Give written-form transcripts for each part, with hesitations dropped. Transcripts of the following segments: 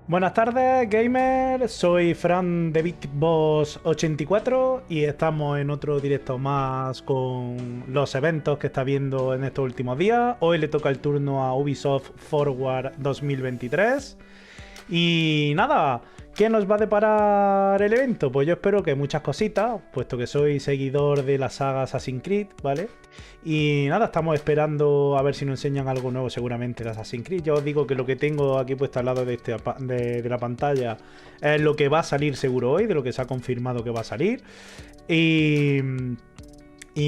Buenas tardes, gamers. Soy FranThebigboss84 y estamos en otro directo más con los eventos que está viendo en estos últimos días. Hoy le toca el turno a Ubisoft Forward 2023. Y nada, ¿qué nos va a deparar el evento? Pues yo espero que muchas cositas, puesto que soy seguidor de la saga Assassin's Creed, ¿vale? Y nada, estamos esperando a ver si nos enseñan algo nuevo seguramente de Assassin's Creed. Ya os digo que lo que tengo aquí puesto al lado de, de la pantalla es lo que va a salir seguro hoy, de lo que se ha confirmado que va a salir. Y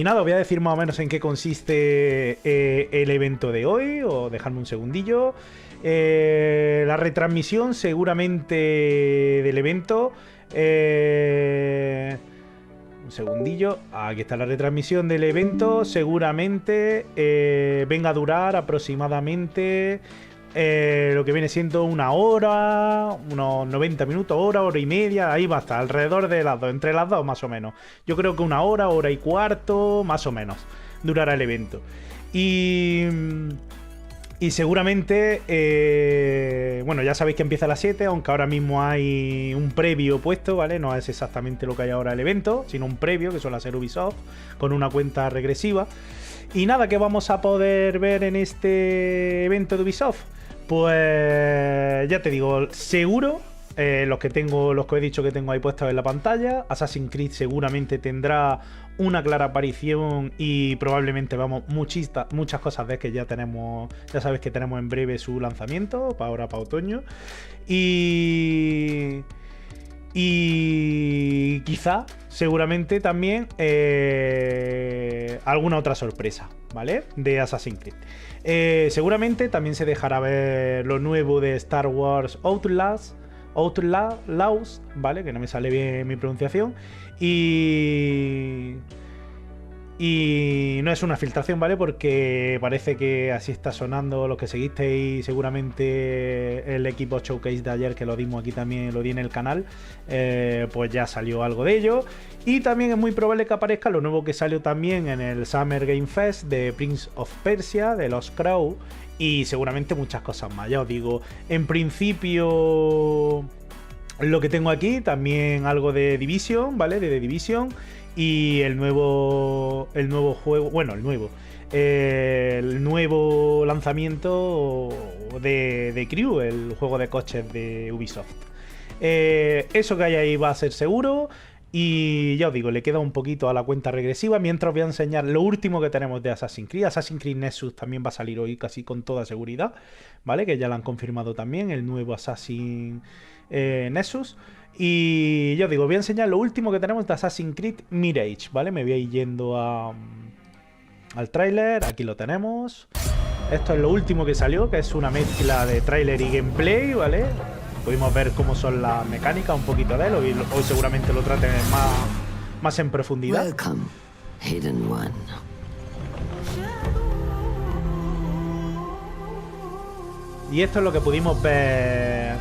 nada, os voy a decir más o menos en qué consiste el evento de hoy, o dejarme un segundillo. La retransmisión seguramente del evento. Un segundillo. Aquí está la retransmisión del evento. Seguramente venga a durar aproximadamente lo que viene siendo una hora, unos 90 minutos, hora y media. Ahí va a estar, alrededor de las dos, entre las dos más o menos. Yo creo que una hora y cuarto, más o menos, durará el evento. Y seguramente, bueno, ya sabéis que empieza a las 7, aunque ahora mismo hay un previo puesto, ¿vale? No es exactamente lo que hay ahora el evento, sino un previo, que suele ser Ubisoft, con una cuenta regresiva. Y nada, ¿qué vamos a poder ver en este evento de Ubisoft? Pues ya te digo, seguro, los que he dicho que tengo ahí puestos en la pantalla. Assassin's Creed seguramente tendrá una clara aparición y probablemente muchas cosas de que ya tenemos, ya sabes que tenemos en breve su lanzamiento, para ahora, para otoño. Y quizá, seguramente también alguna otra sorpresa, ¿vale? De Assassin's Creed. Seguramente también se dejará ver lo nuevo de Star Wars Outlaws, ¿vale? Que no me sale bien mi pronunciación. Y no es una filtración, ¿vale? Porque parece que así está sonando. Los que seguisteis seguramente el equipo Showcase de ayer, que lo dimos aquí también, lo di en el canal, pues ya salió algo de ello. Y también es muy probable que aparezca lo nuevo que salió también en el Summer Game Fest de Prince of Persia, de los Crow. Y seguramente muchas cosas más, ya os digo. En principio, lo que tengo aquí, también algo de Division, ¿vale? De The Division. Y el nuevo juego, bueno, el nuevo lanzamiento de Crew, el juego de coches de Ubisoft. Eso que hay ahí va a ser seguro. Y ya os digo, le queda un poquito a la cuenta regresiva. Mientras os voy a enseñar lo último que tenemos de Assassin's Creed. Assassin's Creed Nexus también va a salir hoy casi con toda seguridad, ¿vale? Que ya lo han confirmado también, el nuevo Assassin's Nexus. Y ya os digo, voy a enseñar lo último que tenemos de Assassin's Creed Mirage, ¿vale? Me voy a ir yendo al tráiler. Aquí lo tenemos. Esto es lo último que salió, que es una mezcla de tráiler y gameplay, ¿vale? Pudimos ver cómo son las mecánicas, un poquito de él. Hoy seguramente lo traten más en profundidad. Welcome, Hidden One. Y esto es lo que pudimos ver.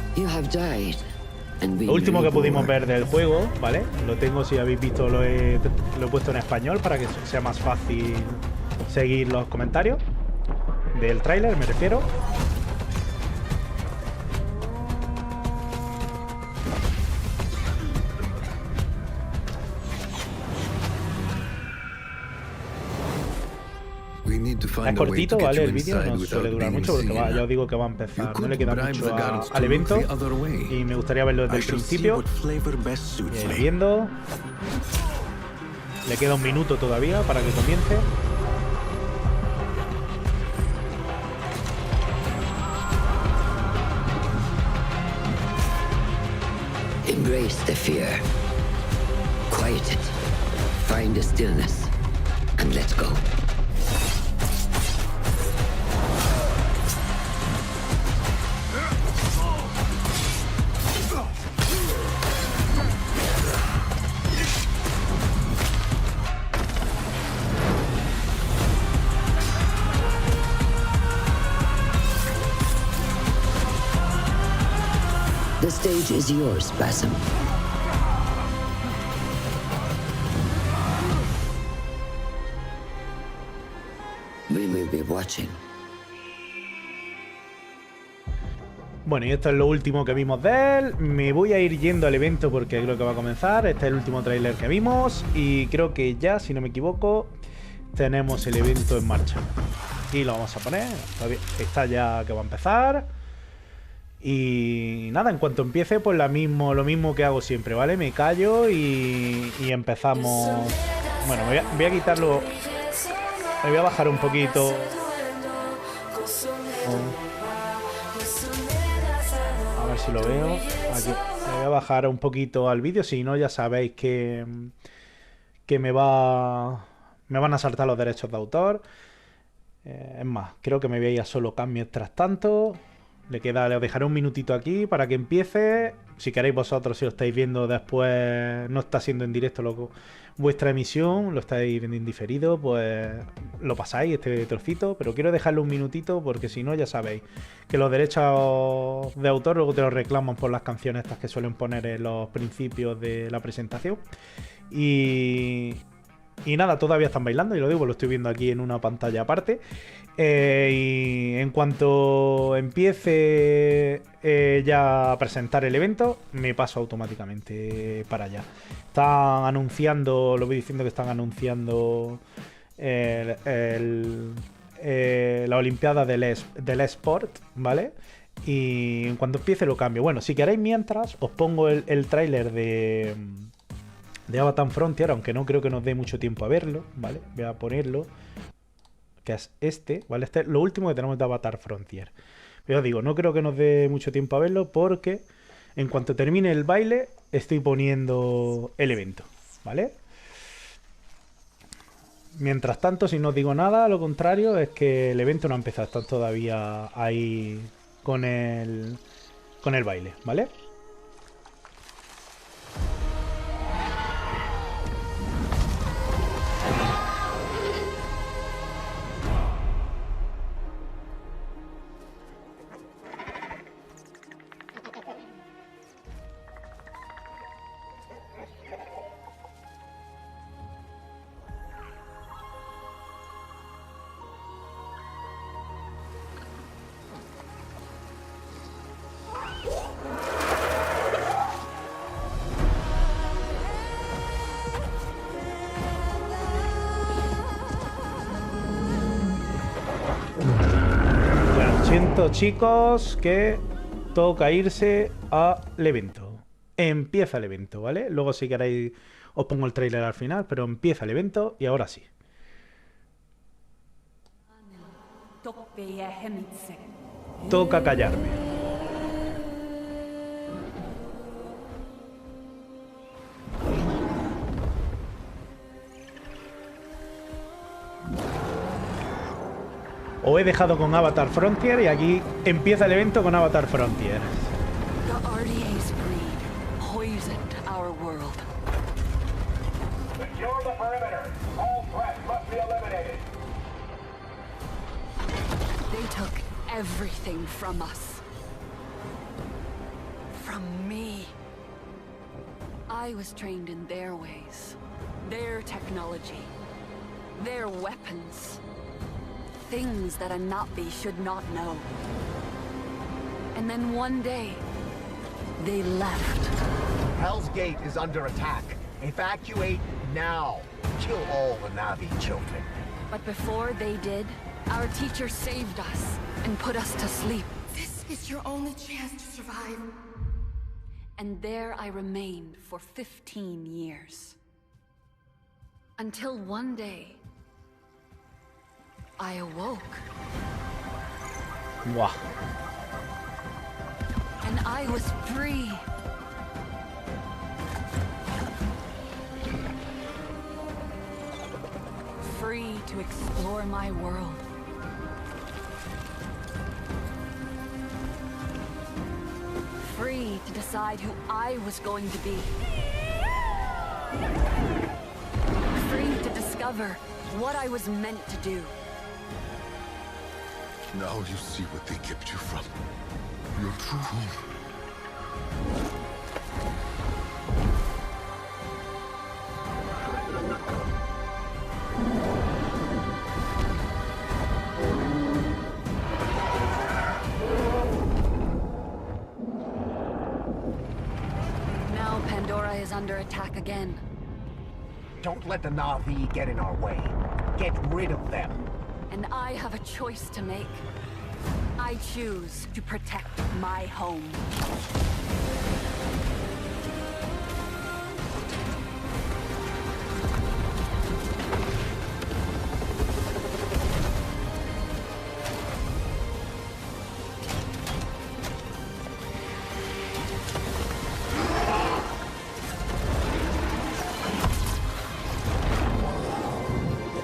Lo último que pudimos ver del juego, ¿vale? Lo tengo, si habéis visto, lo he puesto en español para que sea más fácil seguir los comentarios del tráiler, me refiero. Es cortito, ¿vale? El vídeo no suele durar mucho porque ya os digo que va a empezar. No le queda mucho al evento y me gustaría verlo desde el principio. Viendo. Le queda un minuto todavía para que comience. Embrace the fear. Quiet it. Find the stillness. And let's go. The stage is yours, Basim. We will be watching. Bueno, y esto es lo último que vimos de él. Me voy a ir yendo al evento porque creo que va a comenzar. Este es el último tráiler que vimos. Y creo que ya, si no me equivoco, tenemos el evento en marcha. Y lo vamos a poner. Está ya que va a empezar. Y nada, en cuanto empiece, pues lo mismo que hago siempre, ¿vale? Me callo y empezamos. Bueno, voy a quitarlo. Me voy a bajar un poquito. A ver si lo veo. Aquí. Me voy a bajar un poquito al vídeo, si no ya sabéis que me van a saltar los derechos de autor. Es más, creo que me voy a ir a solo cam mientras tanto. Le dejaré un minutito aquí para que empiece. Si queréis vosotros, si lo estáis viendo después, no está siendo en directo vuestra emisión, lo estáis viendo en diferido, pues lo pasáis este trocito. Pero quiero dejarle un minutito porque si no, ya sabéis que los derechos de autor luego te los reclaman por las canciones estas que suelen poner en los principios de la presentación. Y nada, todavía están bailando, y lo digo, lo estoy viendo aquí en una pantalla aparte. Y en cuanto empiece ya a presentar el evento, me paso automáticamente para allá. Están anunciando, lo voy diciendo que están anunciando la Olimpiada del eSport, ¿vale? Y en cuanto empiece lo cambio. Bueno, si queréis mientras, os pongo el tráiler de Avatar Frontier, aunque no creo que nos dé mucho tiempo a verlo, ¿vale? Voy a ponerlo, que es este, ¿vale? Este es lo último que tenemos de Avatar Frontier. Pero os digo, no creo que nos dé mucho tiempo a verlo porque en cuanto termine el baile estoy poniendo el evento, ¿vale? Mientras tanto, si no os digo nada, lo contrario es que el evento no ha empezado, están todavía ahí con el baile, ¿vale? Siento, chicos, que toca irse al evento. Empieza el evento, ¿vale? Luego si queréis os pongo el tráiler al final, pero empieza el evento y ahora sí. Toca callarme. Os he dejado con Avatar Frontier y aquí empieza el evento con Avatar Frontier. They took everything from us. From me. I was trained in their ways, their technology, their weapons. Things that a Navi should not know. And then one day, they left. Hell's Gate is under attack. Evacuate now. Kill all the Navi children. But before they did, our teacher saved us and put us to sleep. This is your only chance to survive. And there I remained for 15 years. Until one day, I awoke. Wow. And I was free. Free to explore my world. Free to decide who I was going to be. Free to discover what I was meant to do. Now you see what they kept you from. Your true home. under attack again. Don't let the Na'vi get in our way. Get rid of them. And I have a choice to make. I choose to protect my home.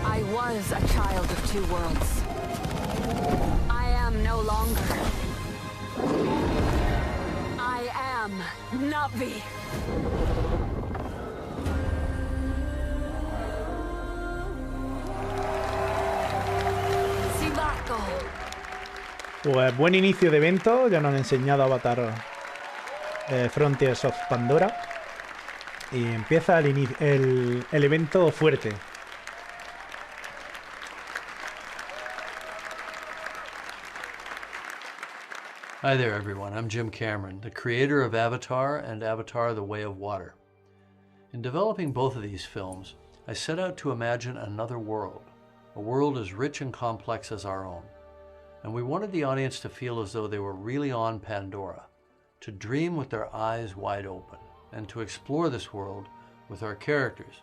I was a child of two worlds. I am no longer. I am Na'vi. Sivaco. Pues buen inicio de evento, ya nos han enseñado Avatar Frontiers of Pandora. Y empieza el evento fuerte. Hi there everyone, I'm Jim Cameron, the creator of Avatar and Avatar: The Way of Water. In developing both of these films, I set out to imagine another world, a world as rich and complex as our own. And we wanted the audience to feel as though they were really on Pandora, to dream with their eyes wide open, and to explore this world with our characters.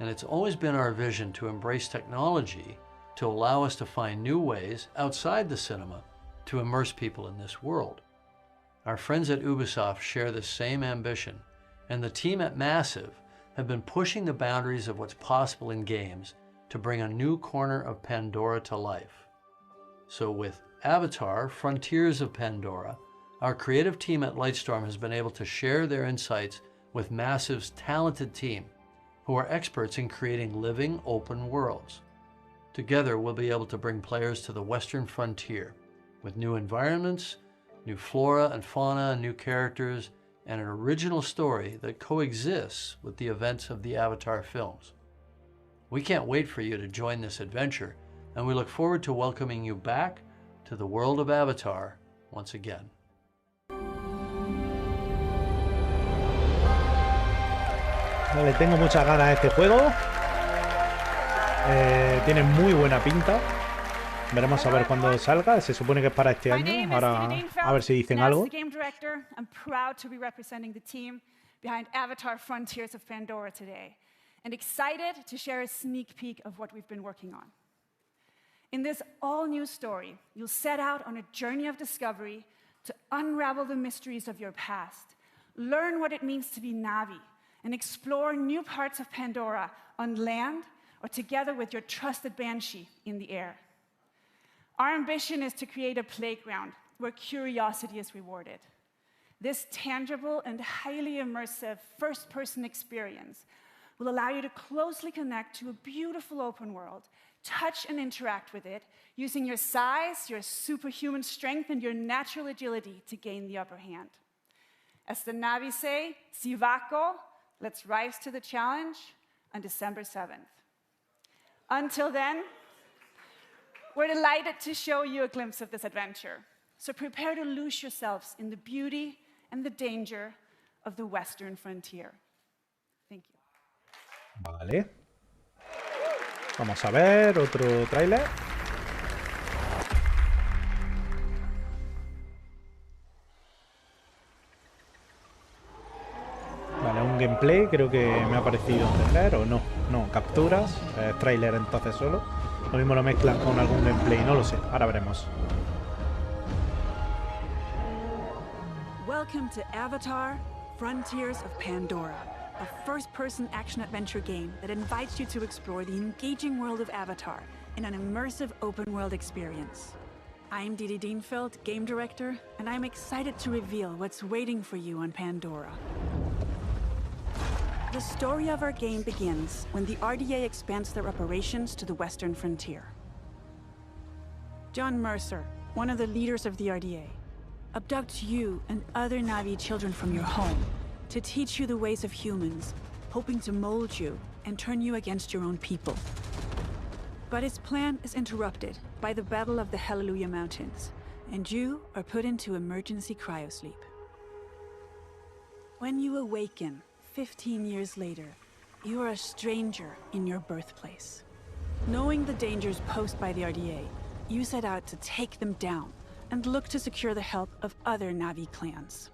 And it's always been our vision to embrace technology to allow us to find new ways outside the cinema to immerse people in this world. Our friends at Ubisoft share this same ambition, and the team at Massive have been pushing the boundaries of what's possible in games to bring a new corner of Pandora to life. So with Avatar: Frontiers of Pandora, our creative team at Lightstorm has been able to share their insights with Massive's talented team, who are experts in creating living, open worlds. Together, we'll be able to bring players to the Western frontier, with new environments, new flora and fauna, and new characters, and an original story that coexists with the events of the Avatar films. We can't wait for you to join this adventure, and we look forward to welcoming you back to the world of Avatar once again. Le tengo muchas ganas a este juego. Tiene muy buena pinta. Veremos a ver cuándo salga. Se supone que es para este año. Ahora a ver si dicen algo. Game director, I'm proud to be representing the team behind Avatar: Frontiers of Pandora today, and excited to share a sneak peek of what we've been working on. In this all-new story, you'll set out on a journey of discovery to unravel the mysteries of your past, learn what it means to be Na'vi, and explore new parts of Pandora on land or together with your trusted Banshee in the air. Our ambition is to create a playground where curiosity is rewarded. This tangible and highly immersive first-person experience will allow you to closely connect to a beautiful open world, touch and interact with it, using your size, your superhuman strength, and your natural agility to gain the upper hand. As the Na'vi say, Sivaco, let's rise to the challenge on December 7th. Until then, we're delighted to show you a glimpse of this adventure. So prepare to lose yourselves in the beauty and the danger of the Western frontier. Thank you. Vale. Vamos a ver otro tráiler. Vale, un gameplay creo que me ha parecido entender, o no. No, capturas, tráiler entonces solo. Lo mismo lo mezclan con algún gameplay, no lo sé. Ahora veremos. Welcome to Avatar: Frontiers of Pandora, a first-person action-adventure game that invites you to explore the engaging world of Avatar in an immersive open-world experience. I'm Didi Dienfeld, game director, and I'm excited to reveal what's waiting for you on Pandora. The story of our game begins when the RDA expands their operations to the Western frontier. John Mercer, one of the leaders of the RDA, abducts you and other Na'vi children from your home to teach you the ways of humans, hoping to mold you and turn you against your own people. But his plan is interrupted by the Battle of the Hallelujah Mountains, and you are put into emergency cryosleep. When you awaken, 15 years later, you are a stranger in your birthplace. Knowing the dangers posed by the RDA, you set out to take them down and look to secure the help of other Na'vi clans.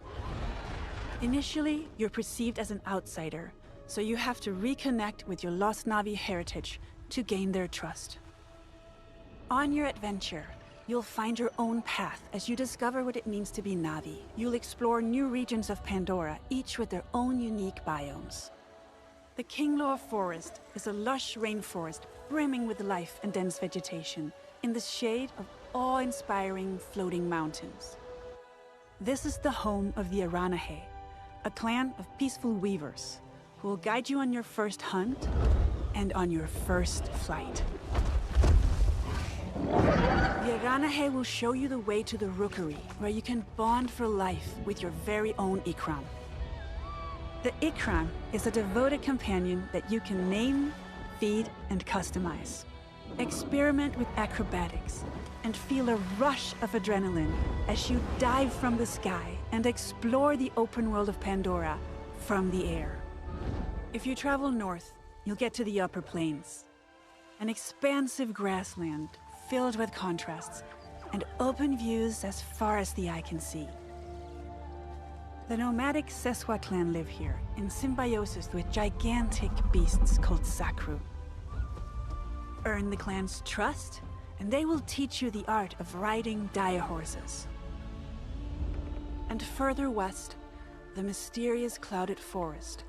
Initially, you're perceived as an outsider, so you have to reconnect with your lost Na'vi heritage to gain their trust. On your adventure, you'll find your own path as you discover what it means to be Na'vi. You'll explore new regions of Pandora, each with their own unique biomes. The Kinglor Forest is a lush rainforest brimming with life and dense vegetation in the shade of awe-inspiring floating mountains. This is the home of the Aranahe, a clan of peaceful weavers who will guide you on your first hunt and on your first flight. The Aranahe will show you the way to the rookery, where you can bond for life with your very own Ikram. The Ikram is a devoted companion that you can name, feed, and customize. Experiment with acrobatics and feel a rush of adrenaline as you dive from the sky and explore the open world of Pandora from the air. If you travel north, you'll get to the upper plains, an expansive grassland filled with contrasts and open views as far as the eye can see. The nomadic Seswa clan live here in symbiosis with gigantic beasts called Sakru. Earn the clan's trust, and they will teach you the art of riding dire horses. And further west, the mysterious clouded forest,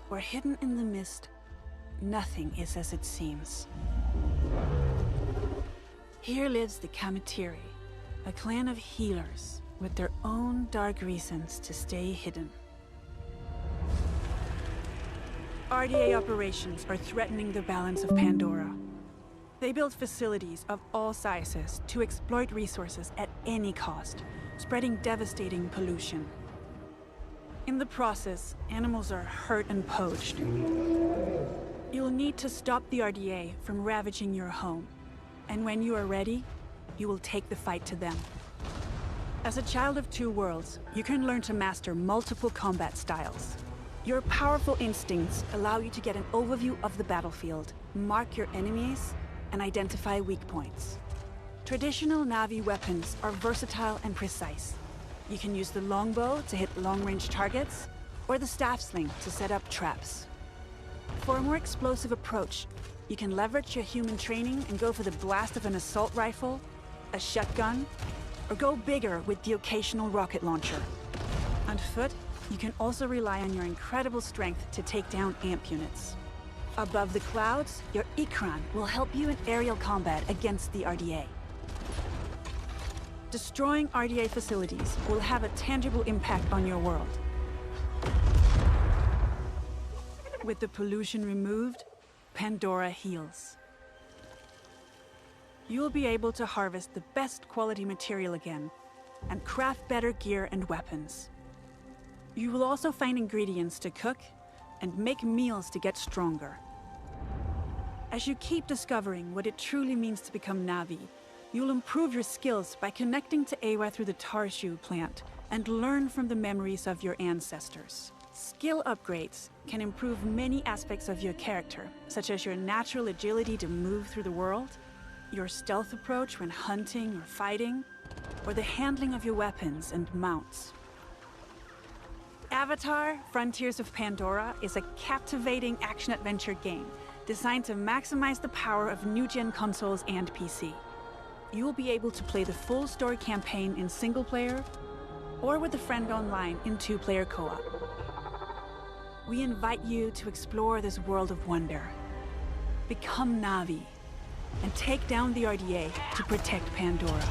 where hidden in the mist, nothing is as it seems. Here lives the Kamatiri, a clan of healers with their own dark reasons to stay hidden. RDA operations are threatening the balance of Pandora. They build facilities of all sizes to exploit resources at any cost, spreading devastating pollution. In the process, animals are hurt and poached. You'll need to stop the RDA from ravaging your home, and when you are ready, you will take the fight to them. As a child of two worlds, you can learn to master multiple combat styles. Your powerful instincts allow you to get an overview of the battlefield, mark your enemies, and identify weak points. Traditional Na'vi weapons are versatile and precise. You can use the longbow to hit long-range targets, or the staff sling to set up traps. For a more explosive approach, you can leverage your human training and go for the blast of an assault rifle, a shotgun, or go bigger with the occasional rocket launcher. On foot, you can also rely on your incredible strength to take down AMP units. Above the clouds, your Ikran will help you in aerial combat against the RDA. Destroying RDA facilities will have a tangible impact on your world. With the pollution removed, Pandora heals. You'll be able to harvest the best quality material again, and craft better gear and weapons. You will also find ingredients to cook, and make meals to get stronger. As you keep discovering what it truly means to become Na'vi, you'll improve your skills by connecting to Awa through the Tarshu plant, and learn from the memories of your ancestors. Skill upgrades can improve many aspects of your character, such as your natural agility to move through the world, your stealth approach when hunting or fighting, or the handling of your weapons and mounts. Avatar: Frontiers of Pandora is a captivating action-adventure game designed to maximize the power of new-gen consoles and PC. You will be able to play the full story campaign in single-player, or with a friend online in two-player co-op. We invite you to explore this world of wonder. Become Na'vi, and take down the RDA to protect Pandora.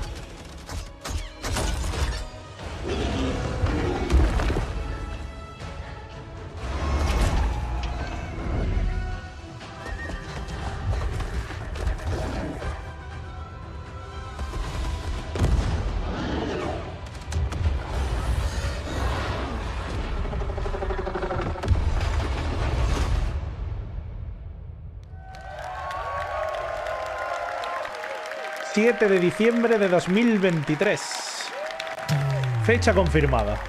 ...7 de diciembre de 2023. Fecha confirmada.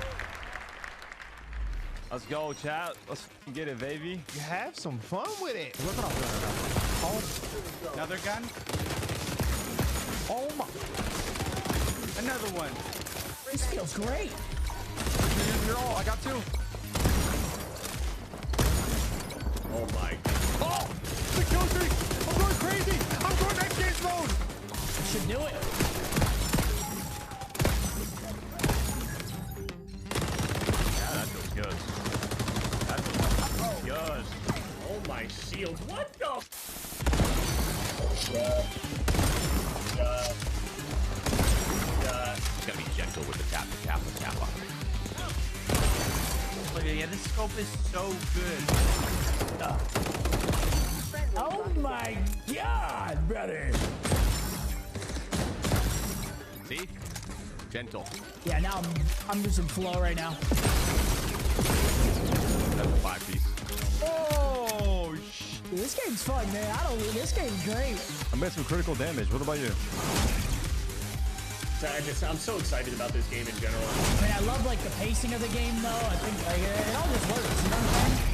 Let's go, chat. Let's get it, baby. You have some fun with it. Another gun. Oh my. Another one. This feels great. You're all. I got two. Oh my. Oh! The kill streak! I'm going crazy! I'm going X Games mode! You should do it. Yeah, that feels good. That feels good. Oh my shields. What the? Gotta be gentle with the tap. Yeah, this scope is so good. Oh my God, brother. See? Gentle. Yeah, now I'm losing flow right now. That's a 5-piece. Oh, This game's fun, man. This game's great. I made some critical damage. What about you? I'm so excited about this game in general. I mean, I love like the pacing of the game, though. I think like it all just works. You know what I'm saying?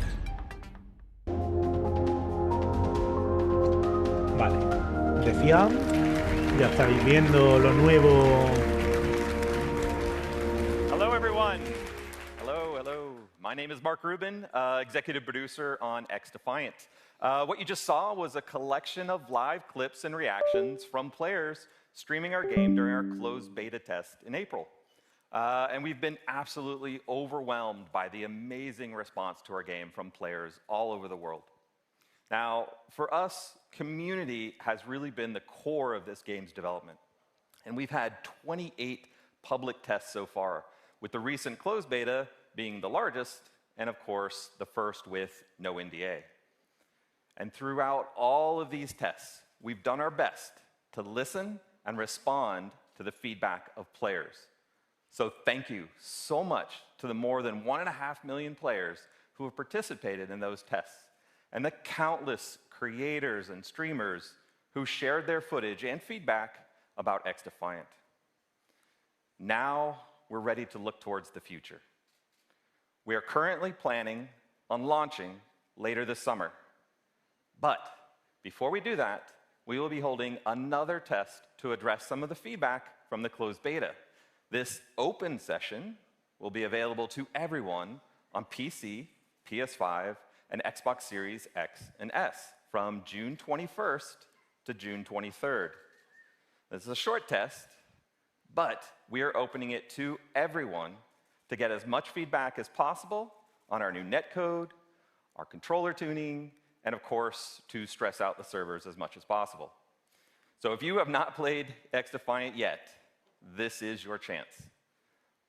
Vale. Decía, ya estáis viendo lo nuevo. Hello, everyone. Hello. My name is Mark Rubin, executive producer on XDefiant. What you just saw was a collection of live clips and reactions from players streaming our game during our closed beta test in April. And we've been absolutely overwhelmed by the amazing response to our game from players all over the world. Now, for us, community has really been the core of this game's development. And we've had 28 public tests so far, with the recent closed beta being the largest, and of course, the first with no NDA. And throughout all of these tests, we've done our best to listen and respond to the feedback of players. So thank you so much to the more than 1.5 million players who have participated in those tests, and the countless creators and streamers who shared their footage and feedback about XDefiant. Now we're ready to look towards the future. We are currently planning on launching later this summer. But before we do that, we will be holding another test to address some of the feedback from the closed beta. This open session will be available to everyone on PC, PS5, and Xbox Series X and S from June 21st to June 23rd. This is a short test, but we are opening it to everyone to get as much feedback as possible on our new netcode, our controller tuning, and of course, to stress out the servers as much as possible. So if you have not played XDefiant yet, this is your chance.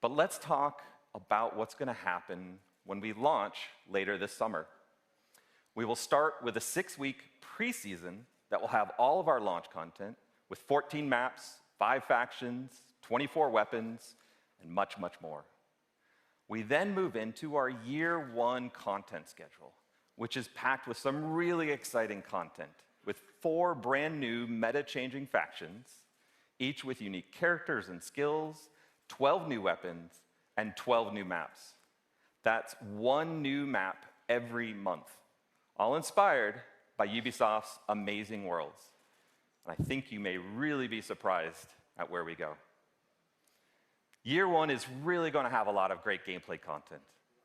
But let's talk about what's going to happen when we launch later this summer. We will start with a 6-week preseason that will have all of our launch content with 14 maps, 5 factions, 24 weapons, and much, much more. We then move into our year 1 content schedule, which is packed with some really exciting content, with 4 brand new meta-changing factions, each with unique characters and skills, 12 new weapons, and 12 new maps. That's 1 new map every month, all inspired by Ubisoft's amazing worlds. And I think you may really be surprised at where we go. Year 1 is really going to have a lot of great gameplay content,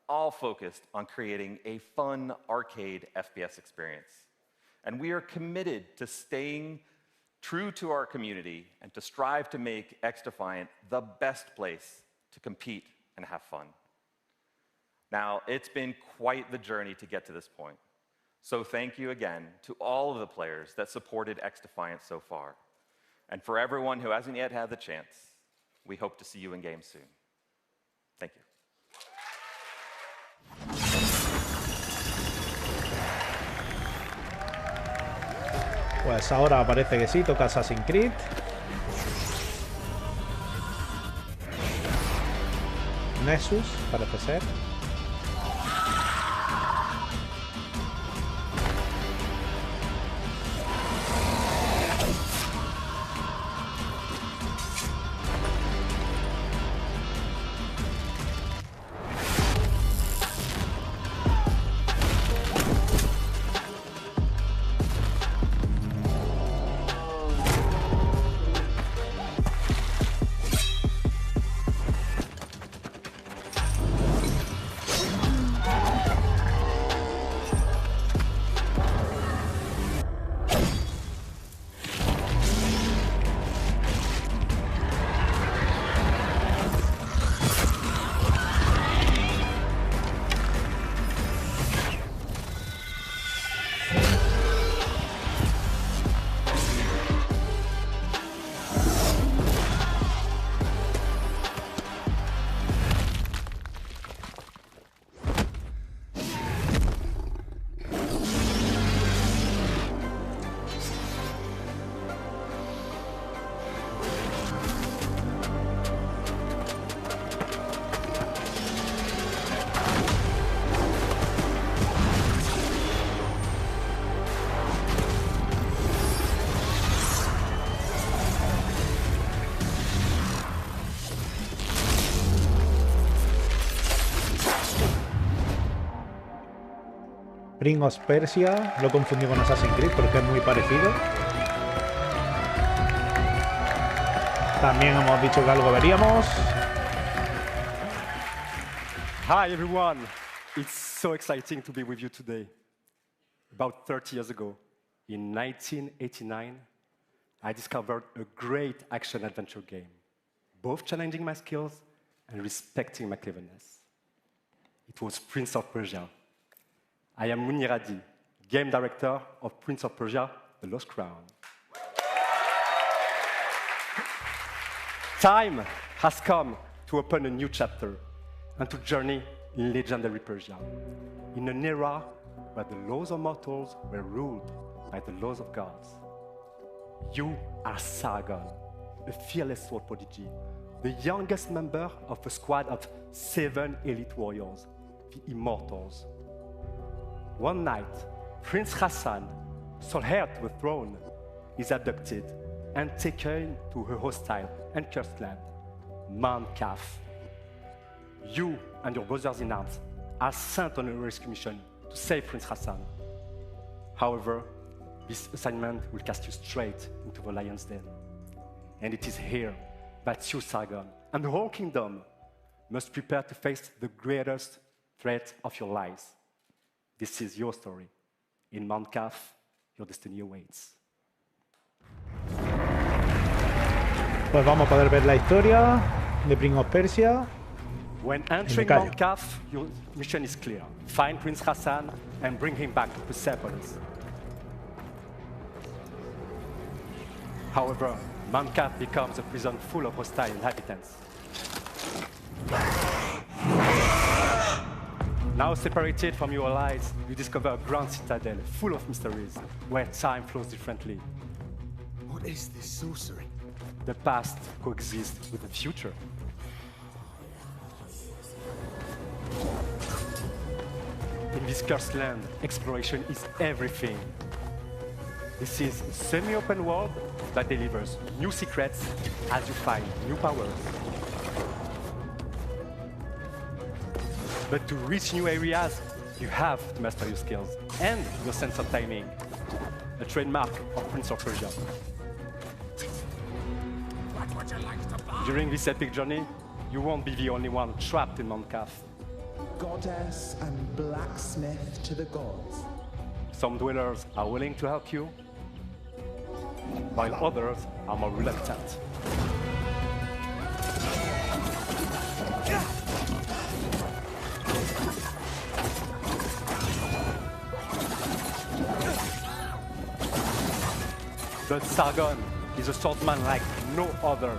all focused on creating a fun arcade FPS experience. And we are committed to staying true to our community and to strive to make XDefiant the best place to compete and have fun. Now, it's been quite the journey to get to this point. So thank you again to all of the players that supported XDefiant so far. And for everyone who hasn't yet had the chance, we hope to see you in game soon. Thank you. Pues ahora parece que sí, toca Assassin's Creed. Nexus, parece ser. Prince of Persia, lo confundí con Assassin's Creed porque es muy parecido. También hemos dicho que algo veríamos. Hi everyone, it's so exciting to be with you today. About 30 years ago, in 1989, I discovered a great action-adventure game, both challenging my skills and respecting my cleverness. It was Prince of Persia. I am Muniradi, game director of Prince of Persia, The Lost Crown. Time has come to open a new chapter and to journey in legendary Persia, in an era where the laws of mortals were ruled by the laws of gods. You are Sargon, a fearless sword prodigy, the youngest member of a squad of 7 elite warriors, the Immortals. One night, Prince Hassan, sole heir to the throne, is abducted and taken to her hostile and cursed land, Mount Kaf. You and your brothers in arms are sent on a rescue mission to save Prince Hassan. However, this assignment will cast you straight into the lion's den. And it is here that you, Sargon, and the whole kingdom must prepare to face the greatest threat of your lives. This is your story. In Mount Kaf, your destiny awaits. Pues vamos a poder ver la historia de Prince of Persia. When entering Mount Kaf, your mission is clear. Find Prince Hassan and bring him back to Persepolis. However, Mount Kaf becomes a prison full of hostile inhabitants. Now separated from your allies, you discover a grand citadel full of mysteries, where time flows differently. What is this sorcery? The past coexists with the future. In this cursed land, exploration is everything. This is a semi-open world that delivers new secrets as you find new powers. But to reach new areas, you have to master your skills and your sense of timing, a trademark of Prince of Persia. During this epic journey, you won't be the only one trapped in Mount Kaf. Goddess and blacksmith to the gods. Some dwellers are willing to help you, while others are more reluctant. But Sargon is a swordsman like no other.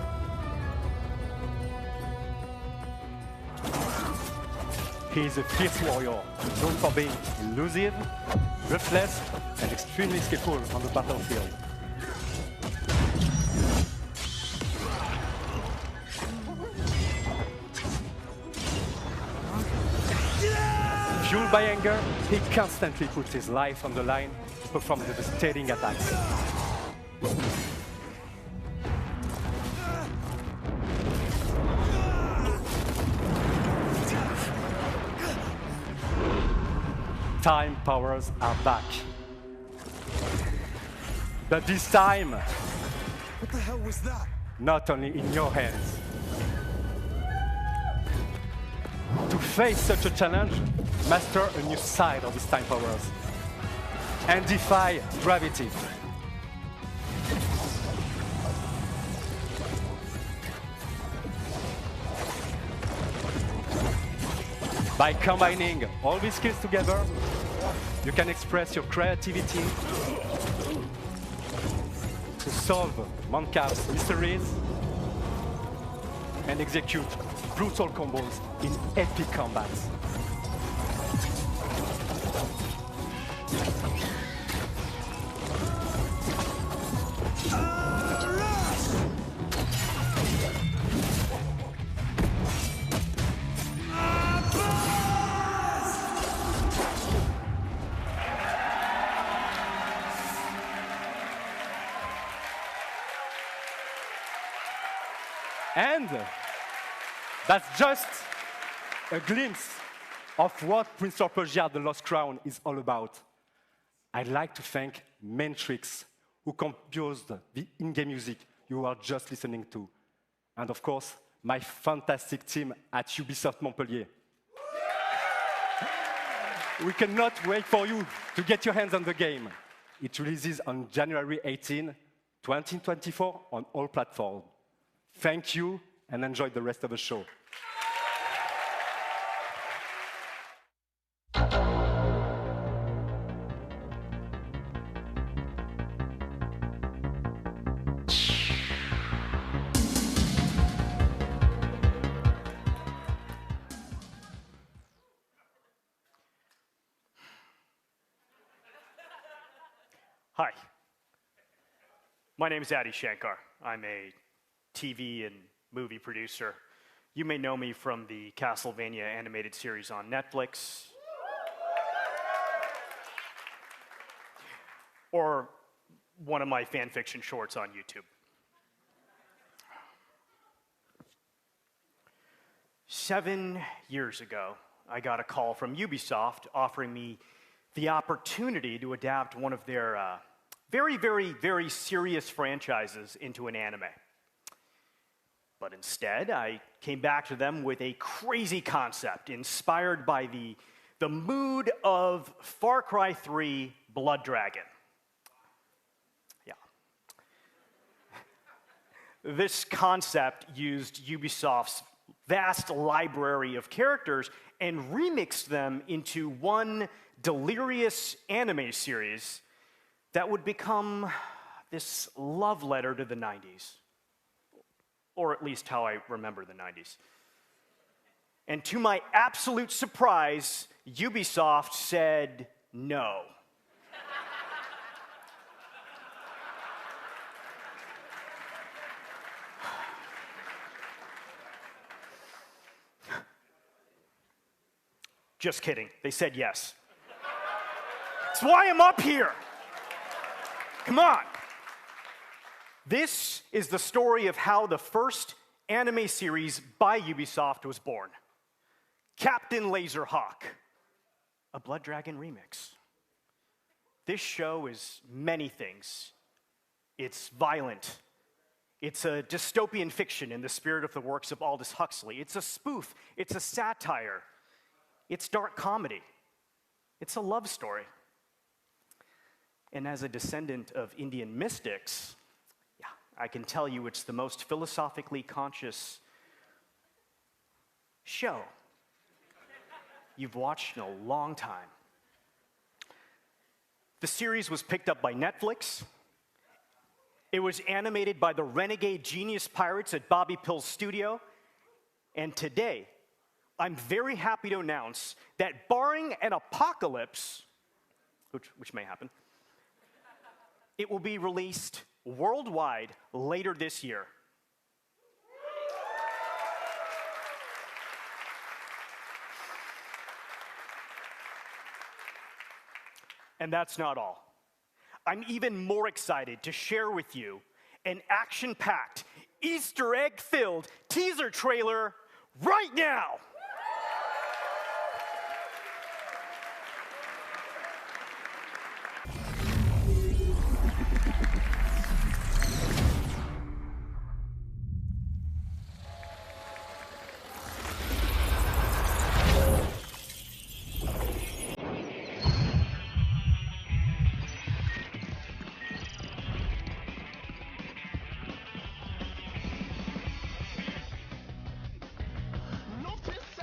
He is a fierce warrior, known for being elusive, ruthless, and extremely skillful on the battlefield. Fueled by anger, he constantly puts his life on the line to perform devastating attacks. Time powers are back. But this time, What the hell was that? not only in your hands. To face such a challenge, master a new side of his time powers and defy gravity. By combining all these skills together, you can express your creativity to solve Mount Kaf's mysteries and execute brutal combos in epic combats. And that's just a glimpse of what Prince of Persia: The Lost Crown is all about. I'd like to thank Matrix, who composed the in-game music you are just listening to. And of course, my fantastic team at Ubisoft Montpellier. We cannot wait for you to get your hands on the game. It releases on January 18, 2024 on all platforms. Thank you and enjoy the rest of the show. Hi. My name is Adi Shankar. I'm a TV and movie producer. You may know me from the Castlevania animated series on Netflix, or one of my fan fiction shorts on YouTube. 7 years ago, I got a call from Ubisoft offering me the opportunity to adapt one of their very, very, very serious franchises into an anime. But instead, I came back to them with a crazy concept inspired by the mood of Far Cry 3 Blood Dragon. Yeah. This concept used Ubisoft's vast library of characters and remixed them into one delirious anime series that would become this love letter to the 90s. Or at least how I remember the 90s. And to my absolute surprise, Ubisoft said no. Just kidding. They said yes. That's why I'm up here. Come on. This is the story of how the first anime series by Ubisoft was born. Captain Laserhawk, a Blood Dragon remix. This show is many things. It's violent. It's a dystopian fiction in the spirit of the works of Aldous Huxley. It's a spoof. It's a satire. It's dark comedy. It's a love story. And as a descendant of Indian mystics, I can tell you it's the most philosophically conscious show you've watched in a long time. The series was picked up by Netflix. It was animated by the renegade genius pirates at Bobby Pill's studio. And today, I'm very happy to announce that barring an apocalypse, which may happen, it will be released worldwide later this year. And that's not all. I'm even more excited to share with you an action-packed, Easter egg-filled teaser trailer right now. Notice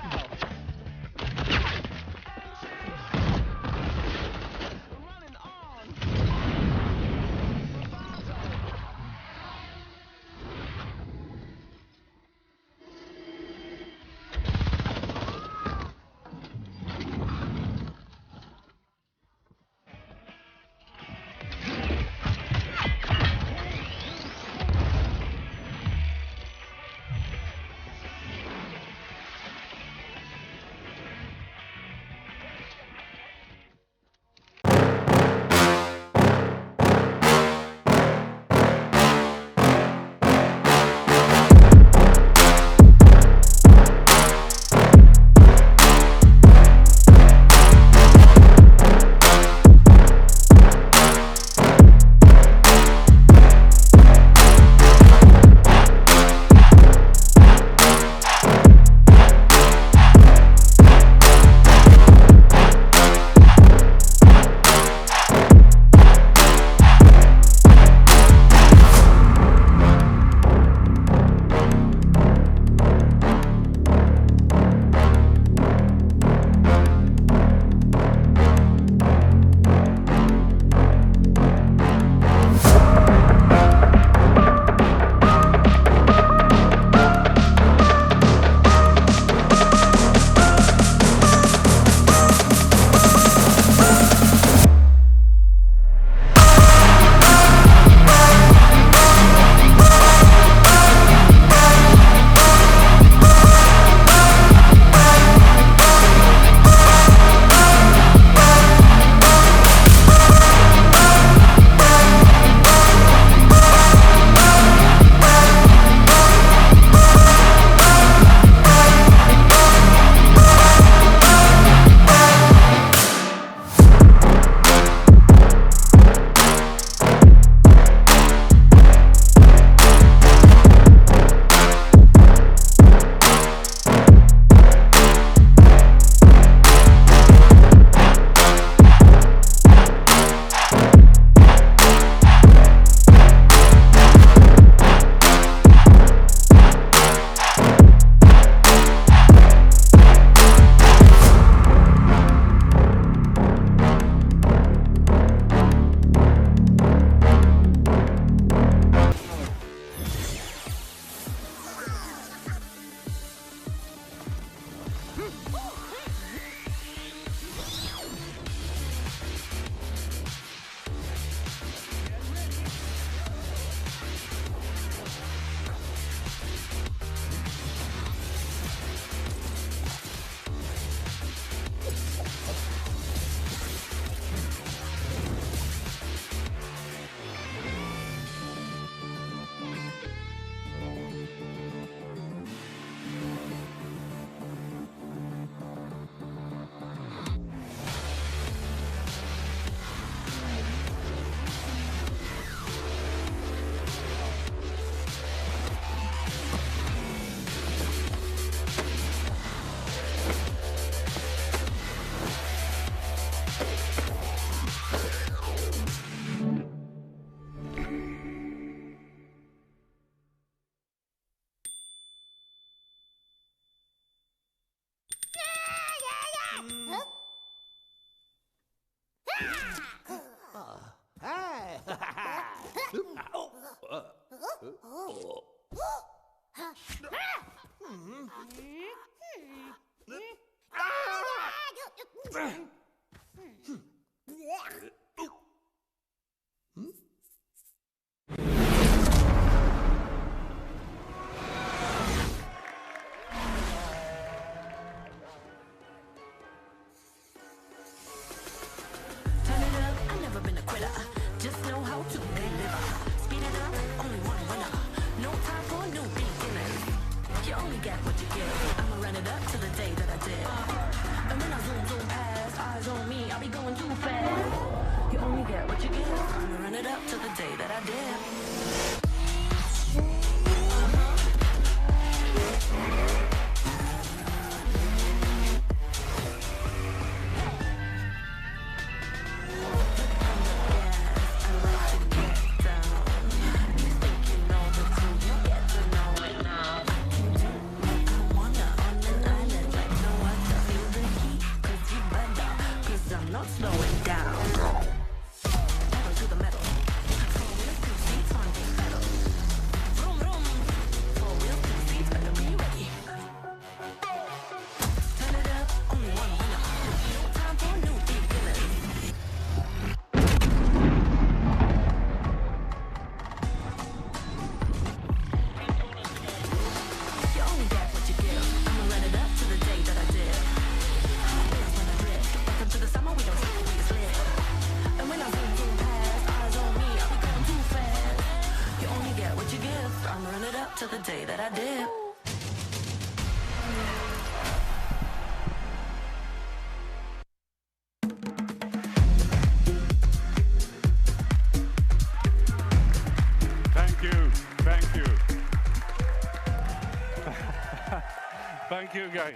Thank you, guys.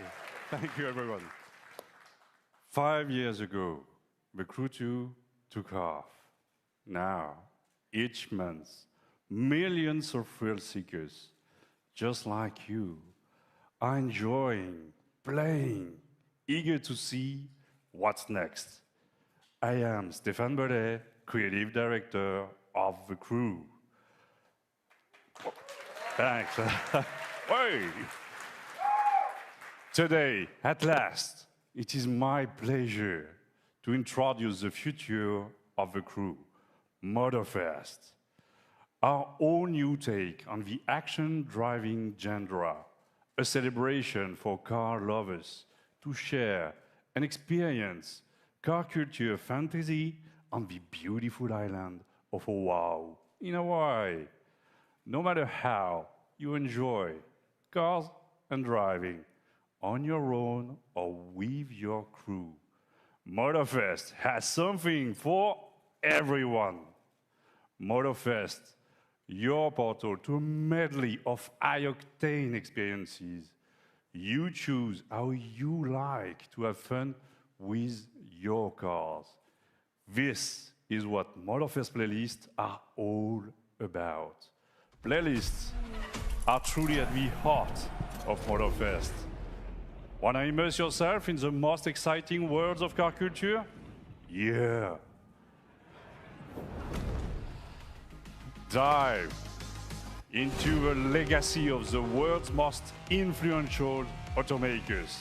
Thank you, everyone. 5 years ago, the Crew 2 took off. Now, each month, millions of thrill seekers, just like you, are enjoying, playing, eager to see what's next. I am Stéphane Bellet, Creative Director of the Crew. Thanks. Hey. Today, at last, it is my pleasure to introduce the future of the Crew, Motorfest, our own new take on the action-driving genre, a celebration for car lovers to share and experience car culture fantasy on the beautiful island of Oahu in Hawaii. No matter how you enjoy cars and driving, on your own or with your crew, Motorfest has something for everyone. Motorfest, your portal to a medley of high-octane experiences. You choose how you like to have fun with your cars. This is what Motorfest playlists are all about. Playlists are truly at the heart of Motorfest. Want to immerse yourself in the most exciting worlds of car culture? Yeah. Dive into the legacy of the world's most influential automakers.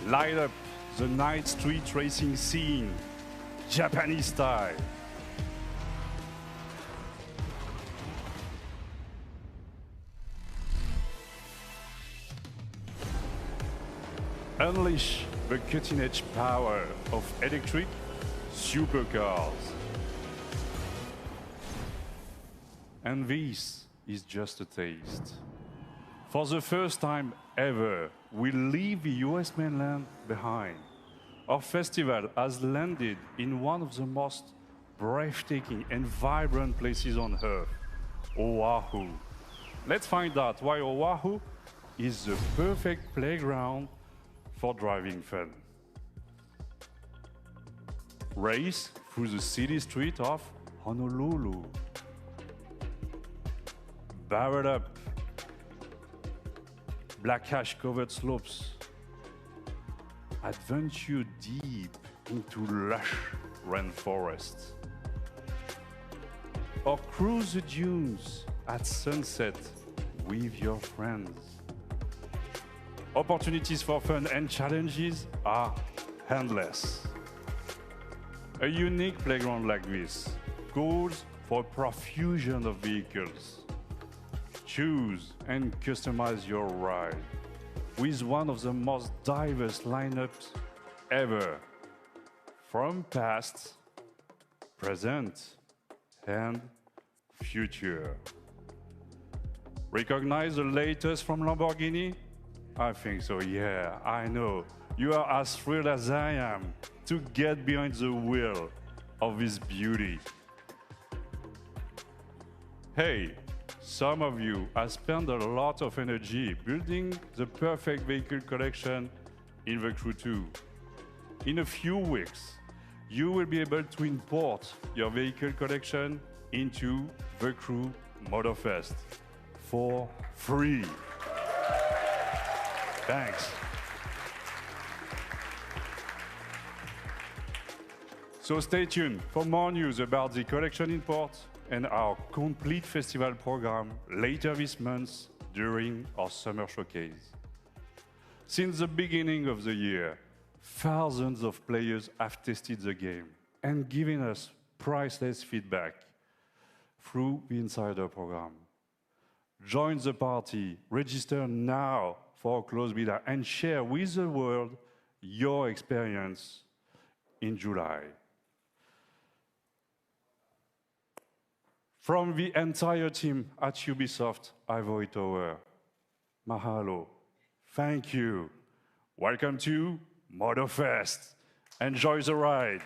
Light up the night street racing scene, Japanese style. Unleash the cutting-edge power of electric supercars. And this is just a taste. For the first time ever, we leave the US mainland behind. Our festival has landed in one of the most breathtaking and vibrant places on Earth, Oahu. Let's find out why Oahu is the perfect playground for driving fun. Race through the city street of Honolulu. barrel up, black ash-covered slopes, adventure deep into lush rainforests, or cruise the dunes at sunset with your friends. Opportunities for fun and challenges are endless. A unique playground like this calls for a profusion of vehicles. Choose and customize your ride with one of the most diverse lineups ever, from past, present, and future. Recognize the latest from Lamborghini? I think so, yeah, I know. You are as thrilled as I am to get behind the wheel of this beauty. Hey, some of you have spent a lot of energy building the perfect vehicle collection in The Crew 2. In a few weeks, you will be able to import your vehicle collection into The Crew Motorfest for free. Thanks. So stay tuned for more news about the collection import and our complete festival program later this month during our summer showcase. Since the beginning of the year, thousands of players have tested the game and given us priceless feedback through the Insider program. Join the party, register now for a closed beta, and share with the world your experience in July. From the entire team at Ubisoft Ivory Tower, mahalo, thank you. Welcome to Motorfest. Enjoy the ride.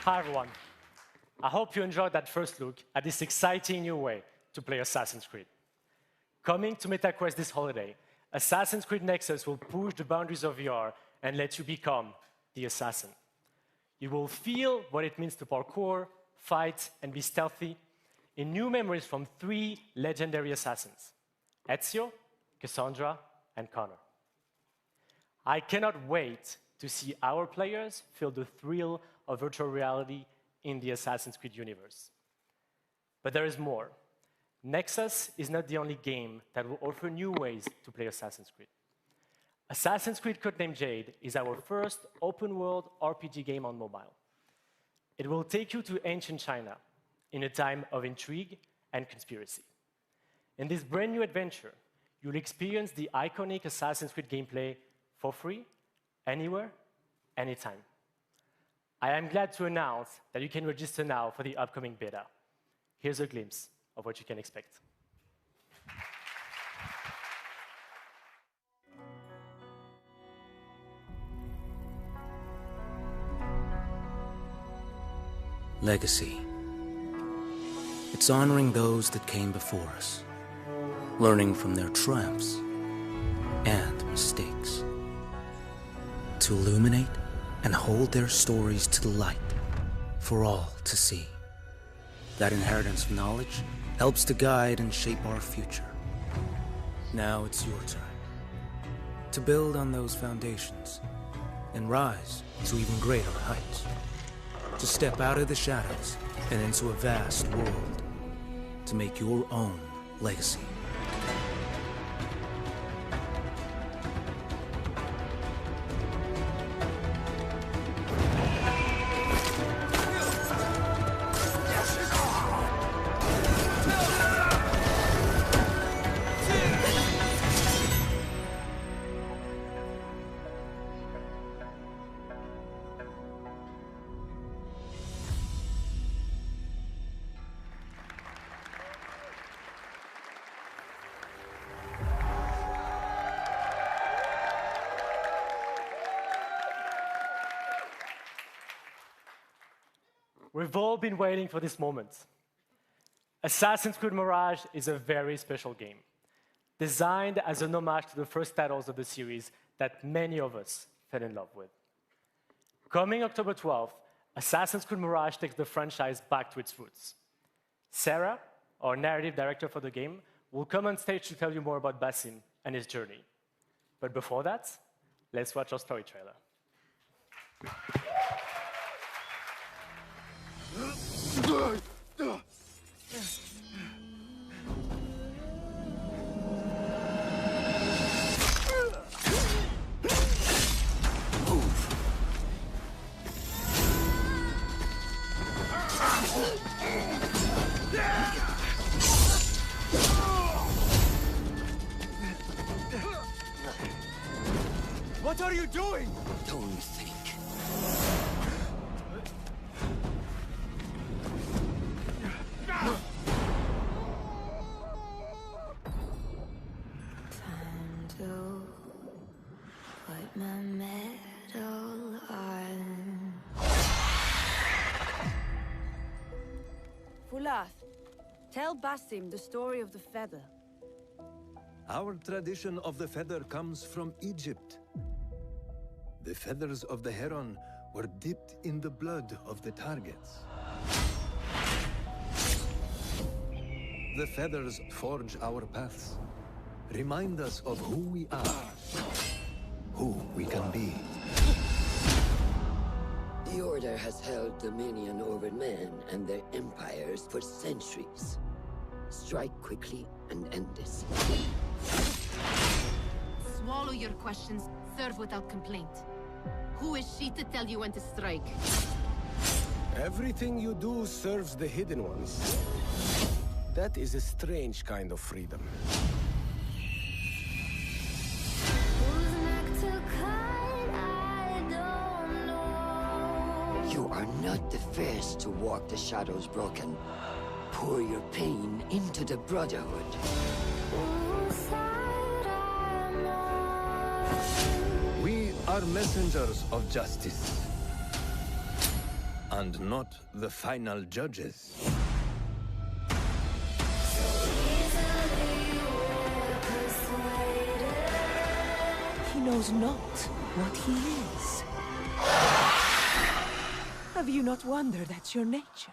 Hi, everyone. I hope you enjoyed that first look at this exciting new way to play Assassin's Creed. Coming to MetaQuest this holiday, Assassin's Creed Nexus will push the boundaries of VR and let you become the assassin. You will feel what it means to parkour, fight, and be stealthy in new memories from 3 legendary assassins, Ezio, Cassandra, and Connor. I cannot wait to see our players feel the thrill of virtual reality in the Assassin's Creed universe. But there is more. Nexus is not the only game that will offer new ways to play Assassin's Creed. Assassin's Creed Codename Jade is our first open-world RPG game on mobile. It will take you to ancient China in a time of intrigue and conspiracy. In this brand new adventure, you'll experience the iconic Assassin's Creed gameplay for free, anywhere, anytime. I am glad to announce that you can register now for the upcoming beta. Here's a glimpse of what you can expect. Legacy. It's honoring those that came before us, learning from their triumphs and mistakes, to illuminate and hold their stories to the light for all to see. That inheritance of knowledge helps to guide and shape our future. Now it's your turn to build on those foundations and rise to even greater heights, to step out of the shadows and into a vast world, to make your own legacy. We've all been waiting for this moment. Assassin's Creed Mirage is a very special game, designed as an homage to the first titles of the series that many of us fell in love with. Coming October 12th, Assassin's Creed Mirage takes the franchise back to its roots. Sarah, our narrative director for the game, will come on stage to tell you more about Basim and his journey. But before that, let's watch our story trailer. What are you doing? Don't think. Time to put my medal on. Fulath, tell Basim the story of the feather. Our tradition of the feather comes from Egypt. The feathers of the heron were dipped in the blood of the targets. The feathers forge our paths, remind us of who we are, who we can be. The Order has held dominion over men and their empires for centuries. Strike quickly and end this. Swallow your questions, serve without complaint. Who is she to tell you when to strike? Everything you do serves the Hidden Ones. That is a strange kind of freedom. You are not the first to walk the shadows broken. Pour your pain into the Brotherhood. We are messengers of justice. and not the final judges. He knows not what he is. Have you not wondered at your nature?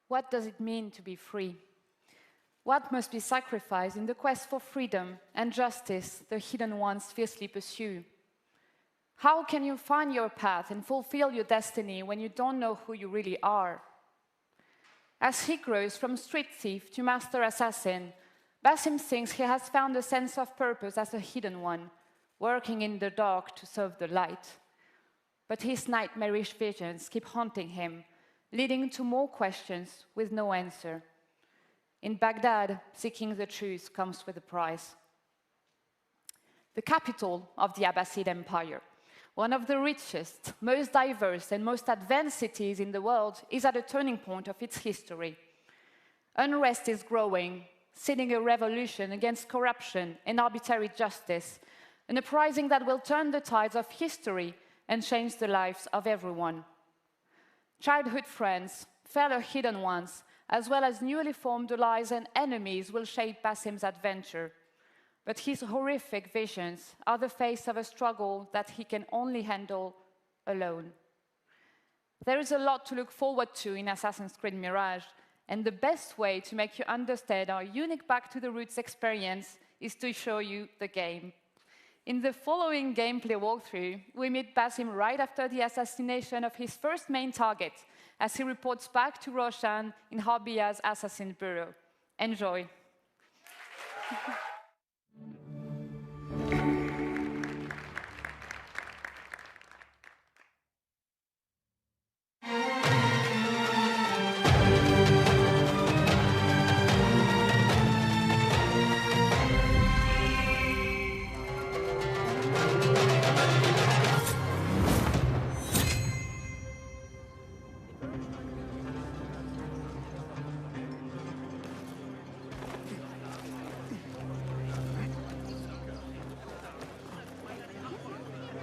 What does it mean to be free? What must be sacrificed in the quest for freedom and justice the hidden ones fiercely pursue? How can you find your path and fulfill your destiny when you don't know who you really are? As he grows from street thief to master assassin, Basim thinks he has found a sense of purpose as a hidden one, working in the dark to serve the light. But his nightmarish visions keep haunting him, leading to more questions with no answer. In Baghdad, seeking the truth comes with a price. The capital of the Abbasid Empire, one of the richest, most diverse, and most advanced cities in the world, is at a turning point of its history. Unrest is growing, seeding a revolution against corruption and arbitrary justice, an uprising that will turn the tides of history and change the lives of everyone. Childhood friends, fellow hidden ones, as well as newly formed allies and enemies will shape Basim's adventure. But his horrific visions are the face of a struggle that he can only handle alone. There is a lot to look forward to in Assassin's Creed Mirage, and the best way to make you understand our unique back-to-the-roots experience is to show you the game. In the following gameplay walkthrough, we meet Basim right after the assassination of his first main target, as he reports back to Roshan in Harbiya's assassin bureau. Enjoy.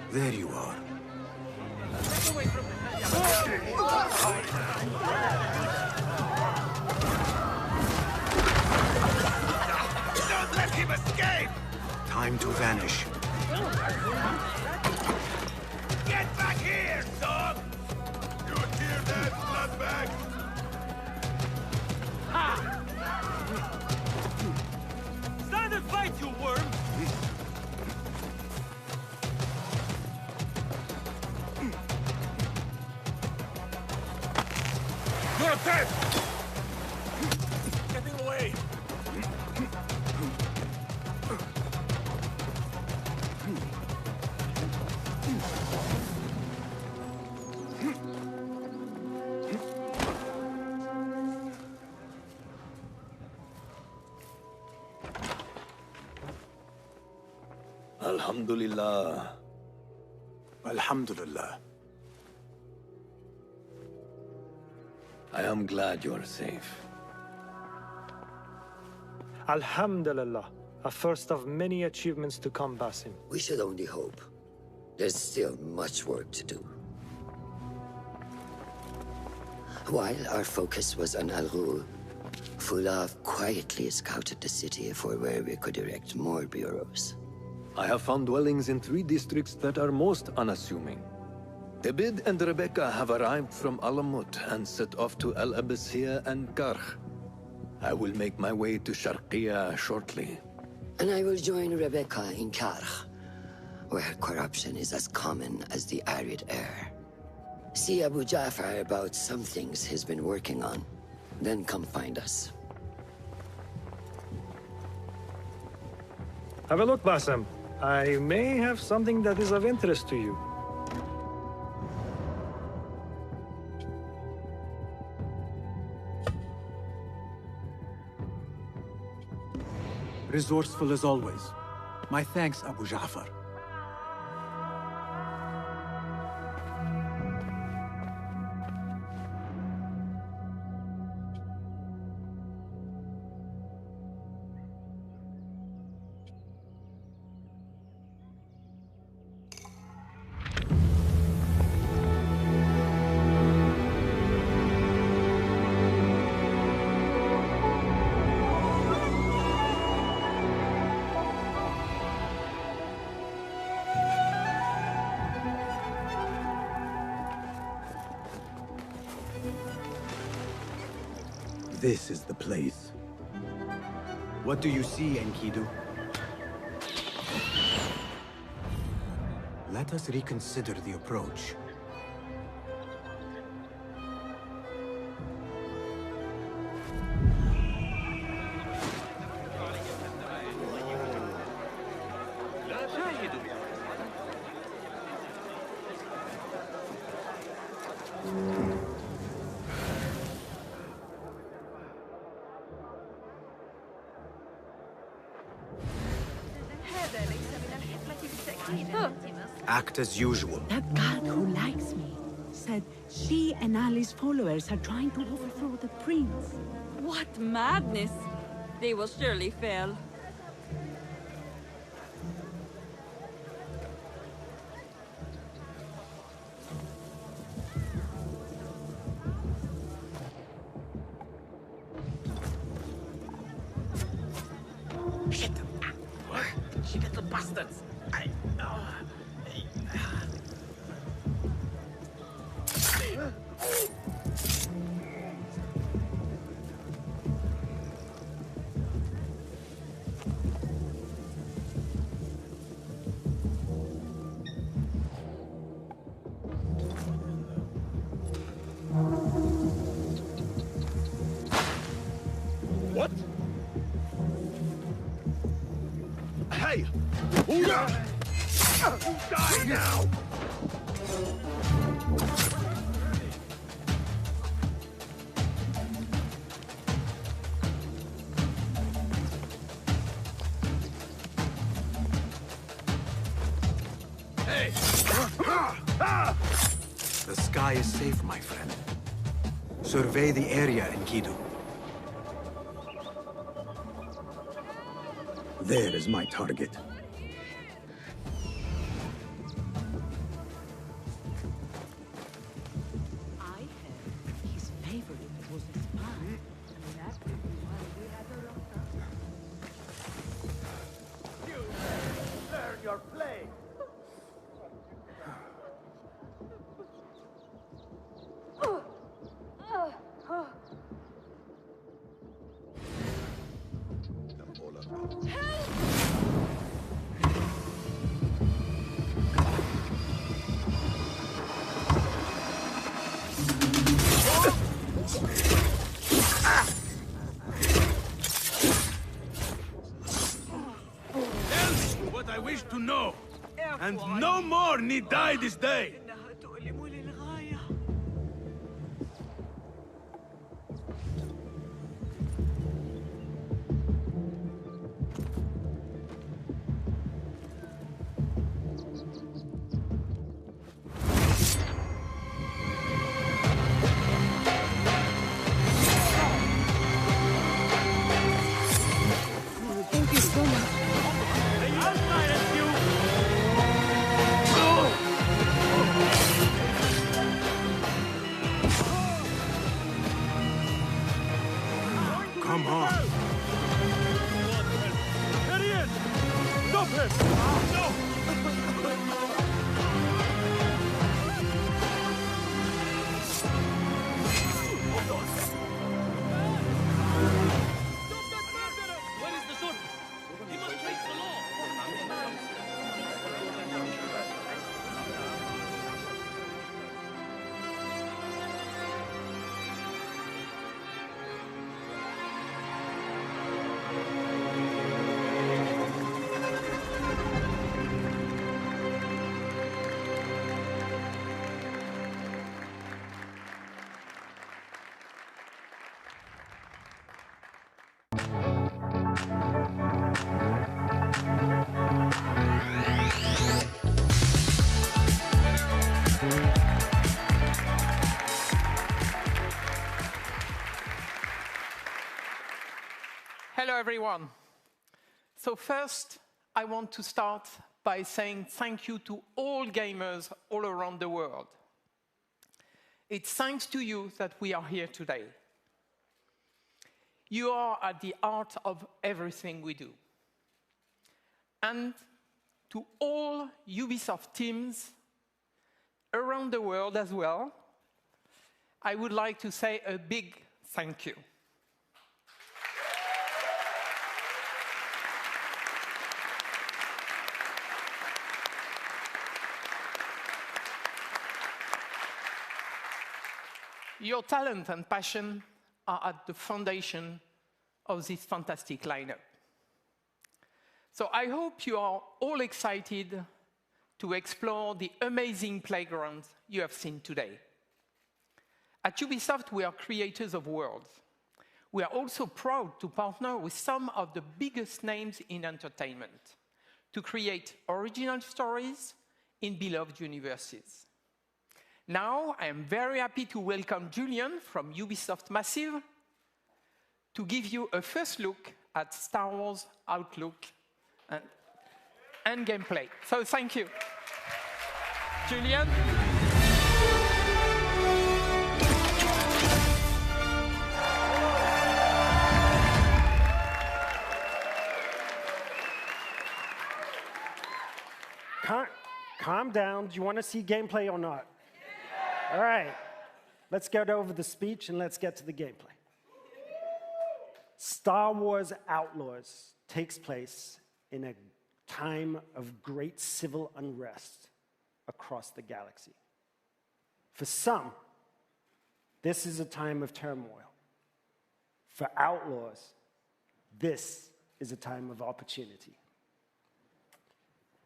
There you are. Don't let him escape! Time to vanish. Get back here, dog! You hear that, bloodbag? Ha! Stand and fight, you worm! You're dead! Getting away! Alhamdulillah. Alhamdulillah. I am glad you are safe. Alhamdulillah. A first of many achievements to come, Basim. We should only hope. There's still much work to do. While our focus was on Al-Ghul, Fulav quietly scouted the city for where we could erect more bureaus. I have found dwellings in 3 districts that are most unassuming. Abid and Rebecca have arrived from Alamut and set off to Al Abbasiyah and Karkh. I will make my way to Sharqiya shortly. And I will join Rebecca in Karkh, where corruption is as common as the arid air. See Abu Ja'far about some things he's been working on. Then come find us. Have a look, Basim. I may have something that is of interest to you. Resourceful as always. My thanks, Abu Ja'far. This is the place. What do you see, Enkidu? Let us reconsider the approach. Act as usual. That guard who likes me said she and Ali's followers are trying to overthrow the prince. What madness! They will surely fail. Shit! What? She got the bastards! What? Hey! Die now! Hey! The sky is safe, my friend. Survey the area, Enkidu. There is my target. I heard his favorite was a spy. And that could be why we had a lot of... You learn your play. Tell me what I wish to know, and no more need die this day. Thank you so much. I'll silence you! everyone. So first, I want to start by saying thank you to all gamers all around the world. It's thanks to you that we are here today. You are at the heart of everything we do. And to all Ubisoft teams around the world as well, I would like to say a big thank you. Your talent and passion are at the foundation of this fantastic lineup. So I hope you are all excited to explore the amazing playground you have seen today. At Ubisoft, we are creators of worlds. We are also proud to partner with some of the biggest names in entertainment to create original stories in beloved universes. Now, I am very happy to welcome Julian from Ubisoft Massive to give you a first look at Star Wars Outlook and gameplay. So thank you. Julian? Calm down. Do you want to see gameplay or not? All right, let's get over the speech and let's get to the gameplay. Star Wars Outlaws takes place in a time of great civil unrest across the galaxy. For some, this is a time of turmoil. For outlaws, this is a time of opportunity.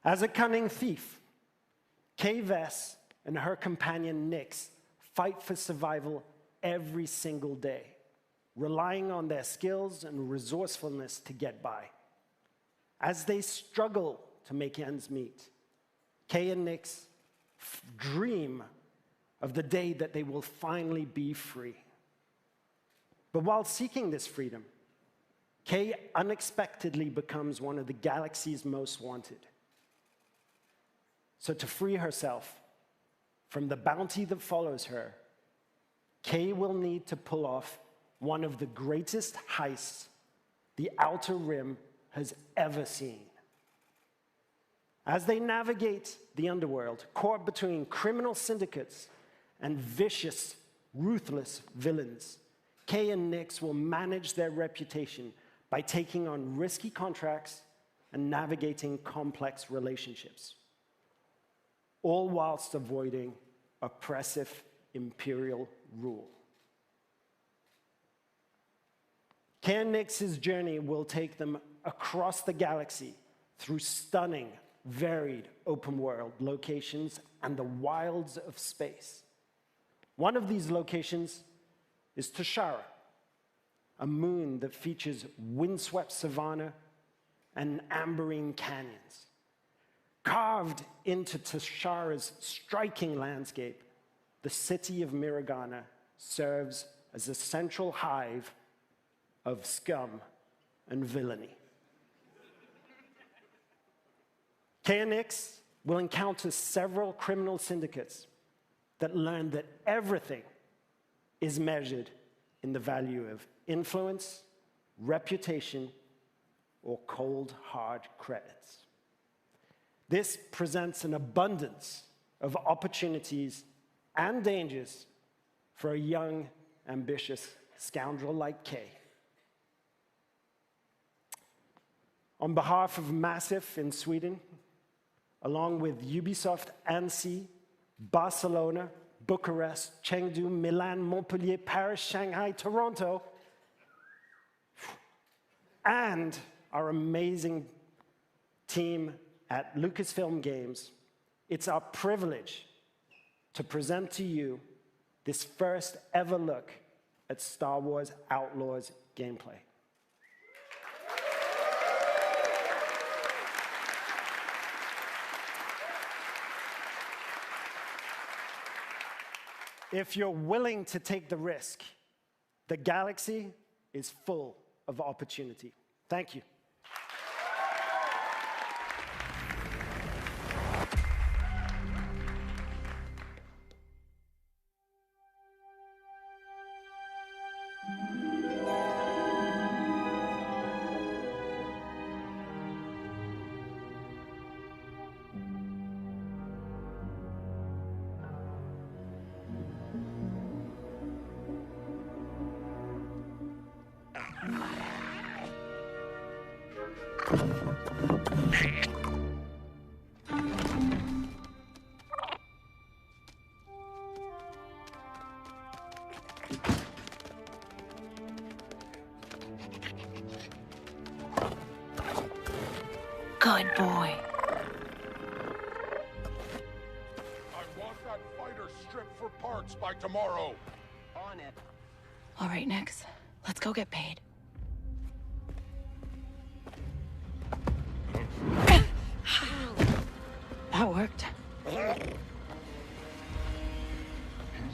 As a cunning thief, Kay Vess and her companion Nyx fight for survival every single day, relying on their skills and resourcefulness to get by. As they struggle to make ends meet, Kay and Nyx dream of the day that they will finally be free. But while seeking this freedom, Kay unexpectedly becomes one of the galaxy's most wanted. So to free herself from the bounty that follows her, Kay will need to pull off one of the greatest heists the Outer Rim has ever seen. As they navigate the underworld, caught between criminal syndicates and vicious, ruthless villains, Kay and Nyx will manage their reputation by taking on risky contracts and navigating complex relationships, all whilst avoiding oppressive imperial rule. Kay and Nyx's journey will take them across the galaxy through stunning, varied open-world locations and the wilds of space. One of these locations is Tashara, a moon that features windswept savanna and amberine canyons. Carved into Tashara's striking landscape, the city of Miragana serves as a central hive of scum and villainy. Kay and Nyx will encounter several criminal syndicates that learn that everything is measured in the value of influence, reputation, or cold, hard credits. This presents an abundance of opportunities and dangers for a young, ambitious scoundrel like Kay. On behalf of Massive in Sweden, along with Ubisoft Annecy, Barcelona, Bucharest, Chengdu, Milan, Montpellier, Paris, Shanghai, Toronto, and our amazing team at Lucasfilm Games, it's our privilege to present to you this first ever look at Star Wars Outlaws gameplay. If you're willing to take the risk, the galaxy is full of opportunity. Thank you. Good boy. I want that fighter stripped for parts by tomorrow. On it. All right, Nix. Let's go get paid. That worked. He's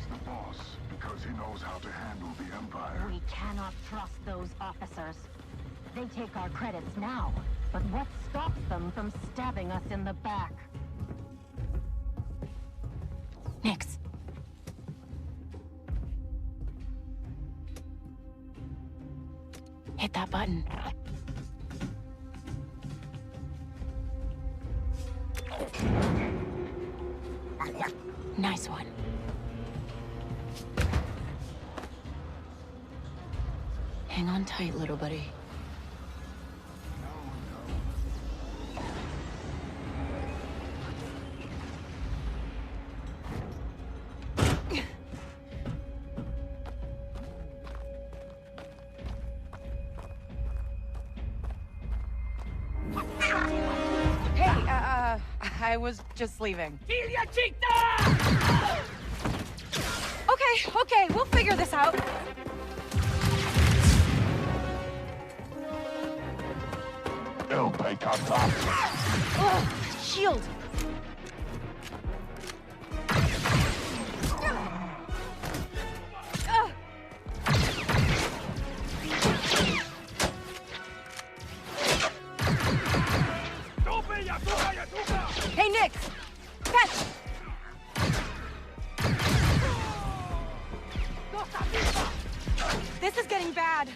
the boss because he knows how to handle the Empire. We cannot trust those officers. They take our credits now, but what stops them from stabbing us in the back? Nix. Hit that button. Nice one. Hang on tight, little buddy. I was just leaving. Okay, we'll figure this out. El Pecata. Ugh, shield. Hey, Nick! Catch! This is getting bad.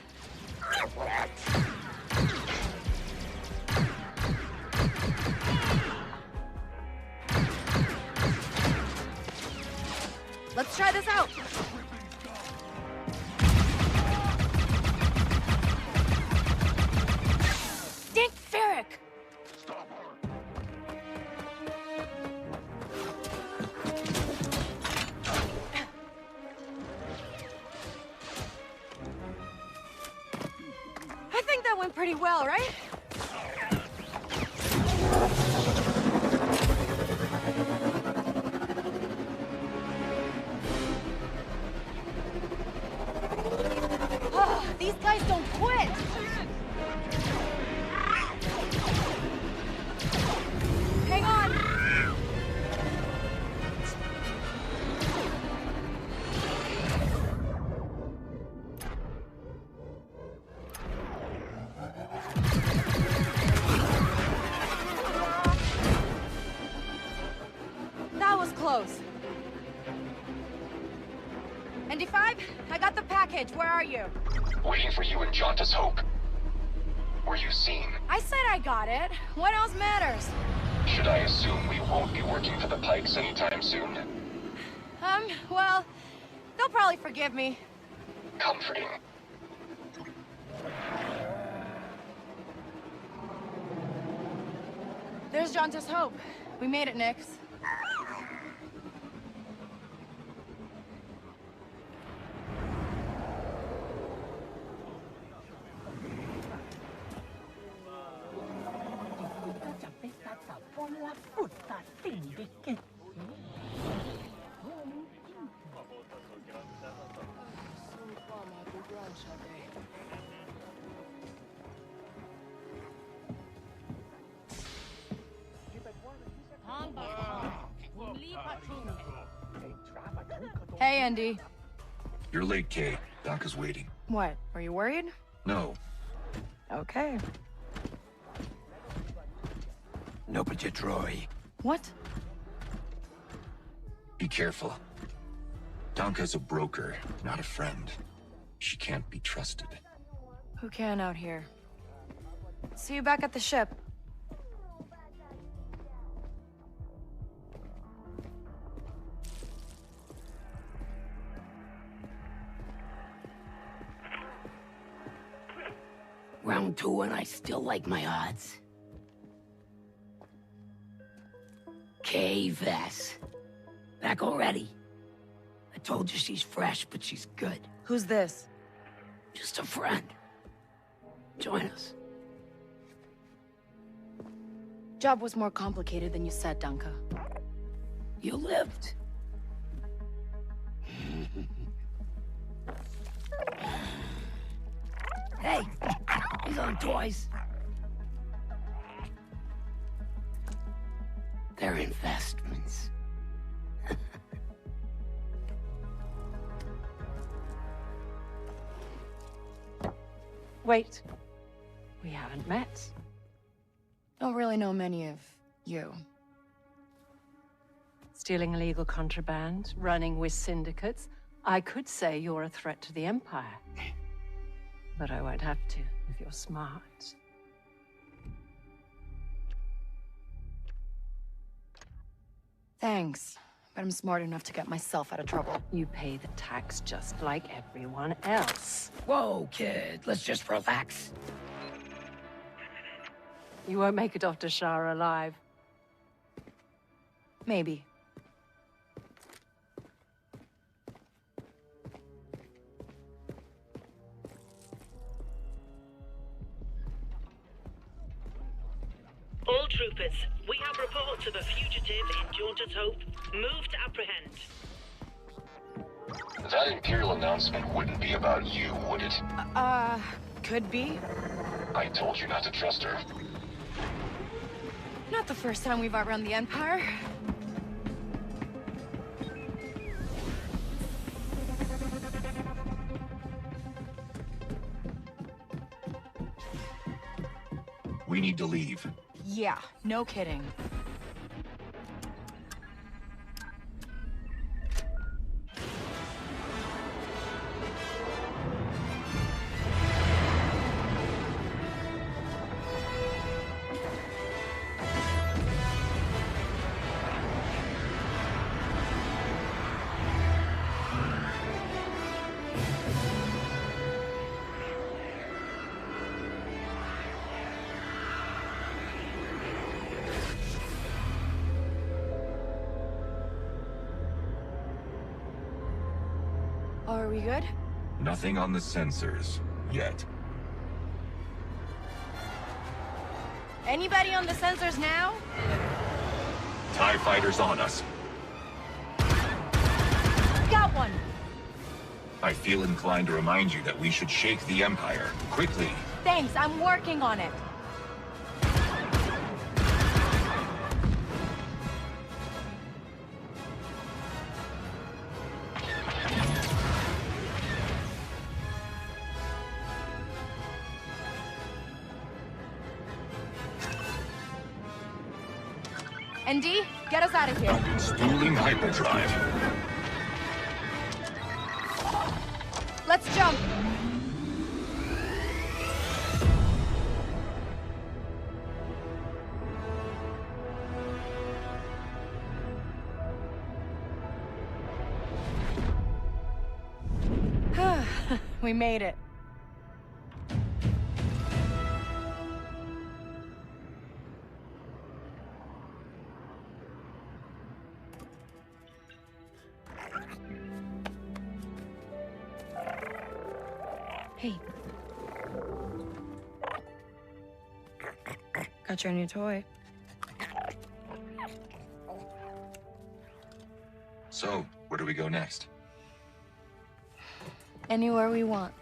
Let's try this out. Dink Ferric! I think that went pretty well, right? Oh, these guys don't quit! Hang on! That was close. ND5, I got the package. Where are you? Waiting for you in Jauntus Hope. Were you seen? I said I got it. What else matters? Should I assume we won't be working for the Pikes anytime soon? Well, they'll probably forgive me. Comforting. There's Jauntus Hope. We made it, Nix. Hey, Andy. You're late, Kay. Doc is waiting. What? Are you worried? No. Okay. No budget, Roy. What? Be careful. Danka's a broker, not a friend. She can't be trusted. Who can out here? See you back at the ship. Round 2 and I still like my odds. K-Vess. Back already? I told you she's fresh, but she's good. Who's this? Just a friend. Join us. Job was more complicated than you said, Danka. You lived. Hey, these aren't toys. They're investments. Wait. We haven't met. Don't really know many of you. Stealing illegal contraband, running with syndicates. I could say you're a threat to the Empire. But I won't have to, if you're smart. Thanks, but I'm smart enough to get myself out of trouble. You pay the tax just like everyone else. Whoa, kid, let's just relax. You won't make it off to Shara alive. Maybe. All troopers, we have reports of a fugitive in Jaunter's Hope. Move to apprehend. That Imperial announcement wouldn't be about you, would it? Could be. I told you not to trust her. Not the first time we've outrun the Empire. We need to leave. Yeah, no kidding. Are we good? Nothing on the sensors, yet. Anybody on the sensors now? TIE fighters on us. Got one! I feel inclined to remind you that we should shake the Empire, quickly. Thanks, I'm working on it. ND, get us out of here. Spooling hyperdrive. Let's jump. We made it. Hey. Got your new toy. So, where do we go next? Anywhere we want.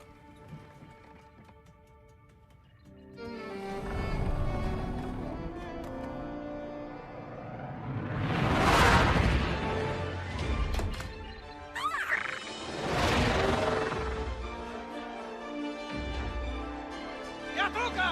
Yatuka!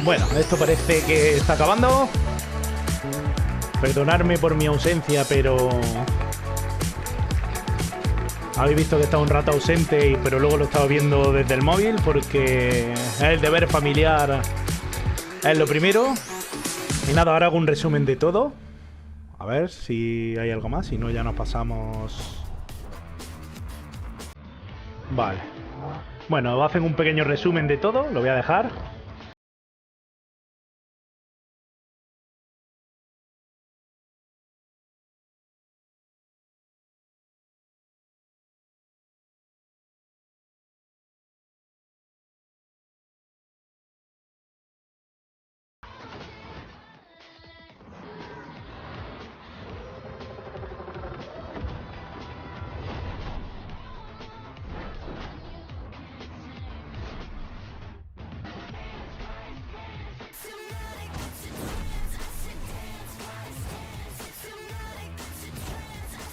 Bueno, esto parece que está acabando. Perdonadme por mi ausencia, pero habéis visto que he estado un rato ausente, pero luego lo he estado viendo desde el móvil porque el deber familiar es lo primero. Y nada, ahora hago un resumen de todo. A ver si hay algo más, si no ya nos pasamos. Vale. Bueno, hacen un pequeño resumen de todo, lo voy a dejar.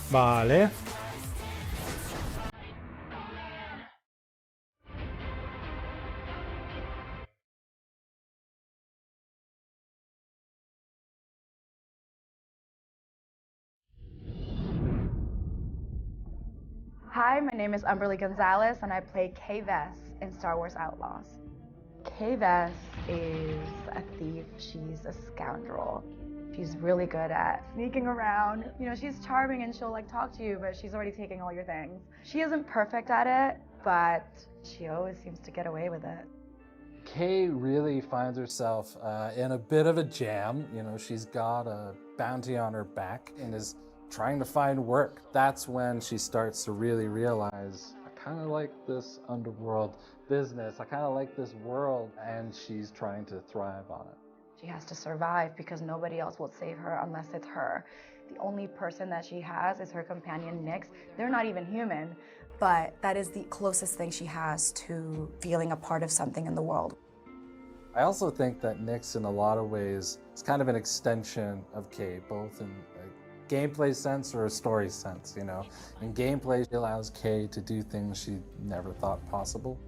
Vale. Hi, my name is Umberly Gonzalez, and I play Kay Vess in Star Wars Outlaws. Kay Vess is a thief. She's a scoundrel. She's really good at sneaking around. You know, she's charming and she'll like talk to you, but she's already taking all your things. She isn't perfect at it, but she always seems to get away with it. Kay really finds herself in a bit of a jam. You know, she's got a bounty on her back and is trying to find work. That's when she starts to really realize, I kind of like this underworld business. I kind of like this world, and she's trying to thrive on it. She has to survive because nobody else will save her unless it's her. The only person that she has is her companion, Nyx. They're not even human, but that is the closest thing she has to feeling a part of something in the world. I also think that Nyx, in a lot of ways, is kind of an extension of Kay, both in a gameplay sense or a story sense, you know. In gameplay, she allows Kay to do things she never thought possible.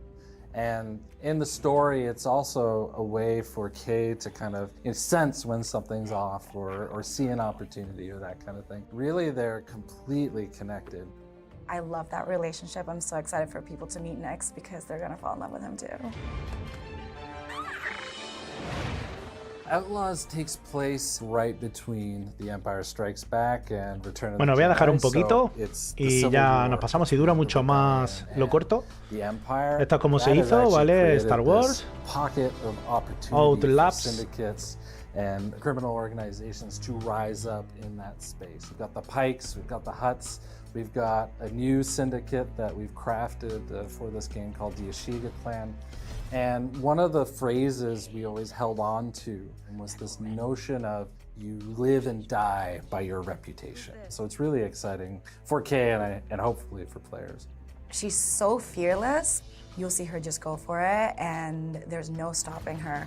And in the story, it's also a way for Kay to kind of sense when something's off or see an opportunity or that kind of thing. Really, they're completely connected. I love that relationship. I'm so excited for people to meet Nyx because they're gonna fall in love with him too. Outlaws takes place right between The Empire Strikes Back and Return of the Bueno, voy a dejar un poquito so y ya nos pasamos. Si dura mucho más, lo corto. Esto es como se hizo, ¿vale? Star Wars, Outlast, and criminal organizations to rise up in that space. We've got the Pikes, we've got the Hutts, we've got a new syndicate that we've crafted for this game called the Ashiga Clan. And one of the phrases we always held on to was this notion of you live and die by your reputation. So it's really exciting for Kay and hopefully for players. She's so fearless. You'll see her just go for it, and there's no stopping her,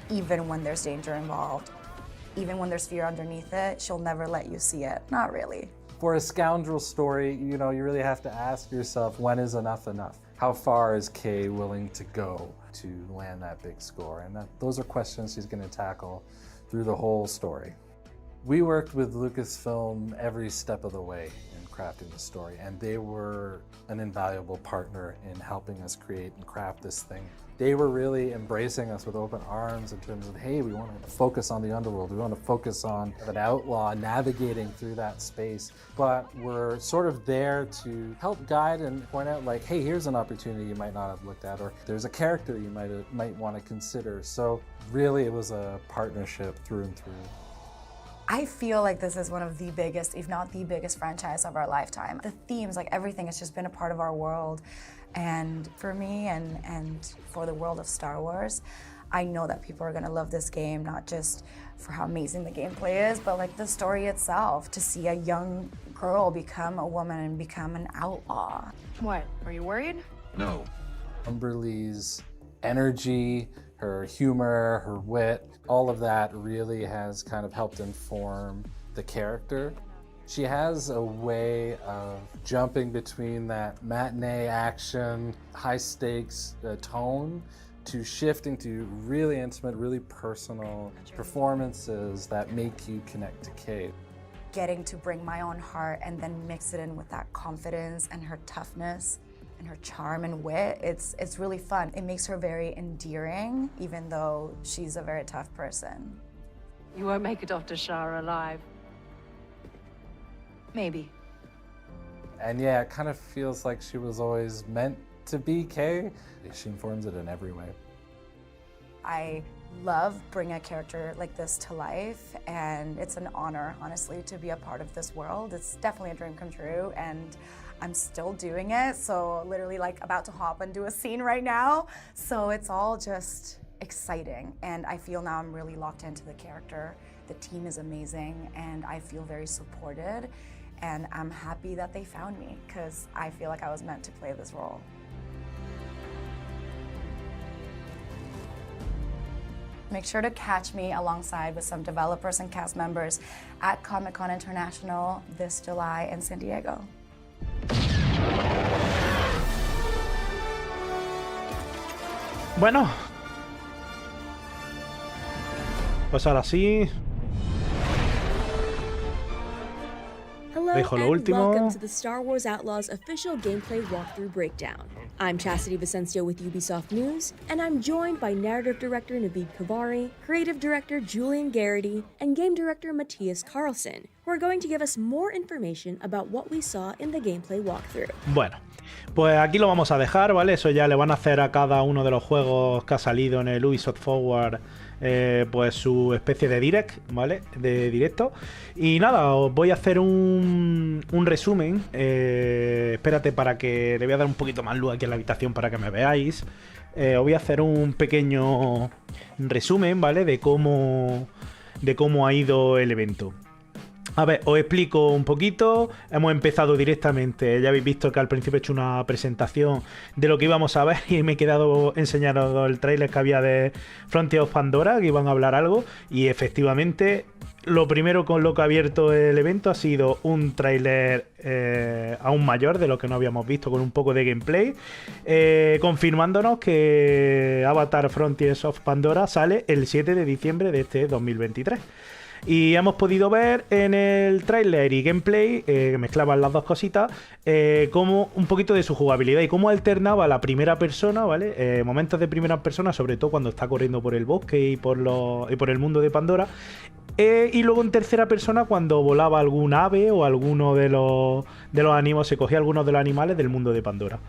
even when there's danger involved. Even when there's fear underneath it, she'll never let you see it. Not really. For a scoundrel story, you know, you really have to ask yourself, when is enough enough? How far is Kay willing to go to land that big score? And those are questions she's going to tackle through the whole story. We worked with Lucasfilm every step of the way in crafting the story, and they were an invaluable partner in helping us create and craft this thing. They were really embracing us with open arms in terms of, hey, we want to focus on the underworld. We want to focus on an outlaw navigating through that space. But we're sort of there to help guide and point out, like, hey, here's an opportunity you might not have looked at, or there's a character you might want to consider. So really, it was a partnership through and through. I feel like this is one of the biggest, if not the biggest franchise of our lifetime. The themes, like everything, has just been a part of our world. And for me and for the world of Star Wars, I know that people are gonna love this game, not just for how amazing the gameplay is, but like the story itself, to see a young girl become a woman and become an outlaw. What, are you worried? No. Umberly's energy, her humor, her wit, all of that really has kind of helped inform the character. She has a way of jumping between that matinee action, high stakes tone to shifting to really intimate, really personal performances that make you connect to Kay. Getting to bring my own heart and then mix it in with that confidence and her toughness and her charm and wit, it's really fun. It makes her very endearing, even though she's a very tough person. You won't make it off to Shara alive. Maybe. And yeah, it kind of feels like she was always meant to be Kay. She informs it in every way. I love bringing a character like this to life, and it's an honor, honestly, to be a part of this world. It's definitely a dream come true, and I'm still doing it, so literally like about to hop and do a scene right now. So it's all just exciting, and I feel now I'm really locked into the character. The team is amazing, and I feel very supported, and I'm happy that they found me, because I feel like I was meant to play this role. Make sure to catch me alongside with some developers and cast members at Comic-Con International this July in San Diego. Bueno, pues ahora sí. Hello Dejo lo and último. welcome to the Star Wars Outlaws official gameplay walkthrough breakdown. I'm Chastity Vicencio with Ubisoft News, and I'm joined by narrative director Naveed Kavari, creative director Julian Garrity, and game director Matthias Carlson, who are going to give us more information about what we saw in the gameplay walkthrough. Bueno, pues aquí lo vamos a dejar, ¿vale? Eso ya le van a hacer a cada uno de los juegos que ha salido en el Ubisoft Forward pues su especie de direct, ¿vale? De directo. Y nada, os voy a hacer un resumen. Espérate, para que le voy a dar un poquito más luz aquí en la habitación para que me veáis. Os voy a hacer un pequeño resumen, ¿vale? De cómo ha ido el evento. A ver, os explico un poquito. Hemos empezado directamente. Ya habéis visto que al principio he hecho una presentación de lo que íbamos a ver y me he quedado enseñando el tráiler que había de Frontiers of Pandora, que iban a hablar algo. Y efectivamente, lo primero con lo que ha abierto el evento ha sido un tráiler aún mayor de lo que no habíamos visto, con un poco de gameplay, confirmándonos que Avatar Frontiers of Pandora sale el 7 de diciembre de este 2023. Y hemos podido ver en el tráiler y gameplay, que mezclaban las dos cositas, como un poquito de su jugabilidad y cómo alternaba la primera persona, ¿vale? Momentos de primera persona, sobre todo cuando está corriendo por el bosque y por el mundo de Pandora. Y luego en tercera persona cuando volaba algún ave o alguno de los animales, se cogía algunos de los animales del mundo de Pandora.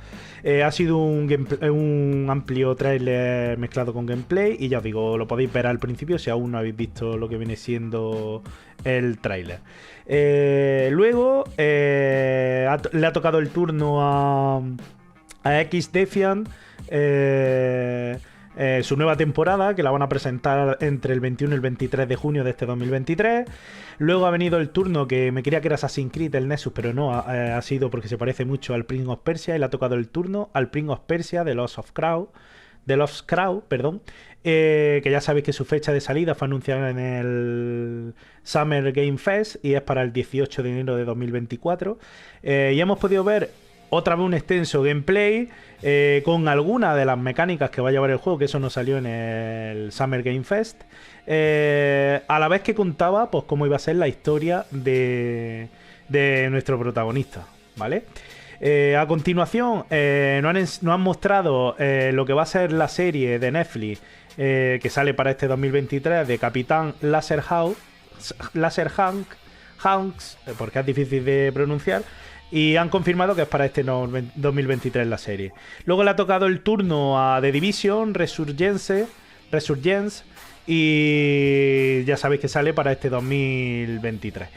Ha sido un amplio tráiler mezclado con gameplay y ya os digo, lo podéis ver al principio si aún no habéis visto lo que viene siendo el tráiler. Luego le ha tocado el turno a X Defiant, su nueva temporada, que la van a presentar entre el 21 y el 23 de junio de este 2023. Luego ha venido el turno, que me creía que era Assassin's Creed, el Nexus, pero no, ha sido porque se parece mucho al Prince of Persia, y le ha tocado el turno al Prince of Persia de Lost Crown, que ya sabéis que su fecha de salida fue anunciada en el Summer Game Fest y es para el 18 de enero de 2024. Y hemos podido ver otra vez un extenso gameplay con algunas de las mecánicas que va a llevar el juego, que eso no salió en el Summer Game Fest, a la vez que contaba pues cómo iba a ser la historia de nuestro protagonista, ¿vale? A continuación nos han mostrado lo que va a ser la serie de Netflix que sale para este 2023 de Capitán Hanks, porque es difícil de pronunciar. Y han confirmado que es para este 2023 la serie. Luego le ha tocado el turno a The Division Resurgence. Y ya sabéis que sale para este 2023.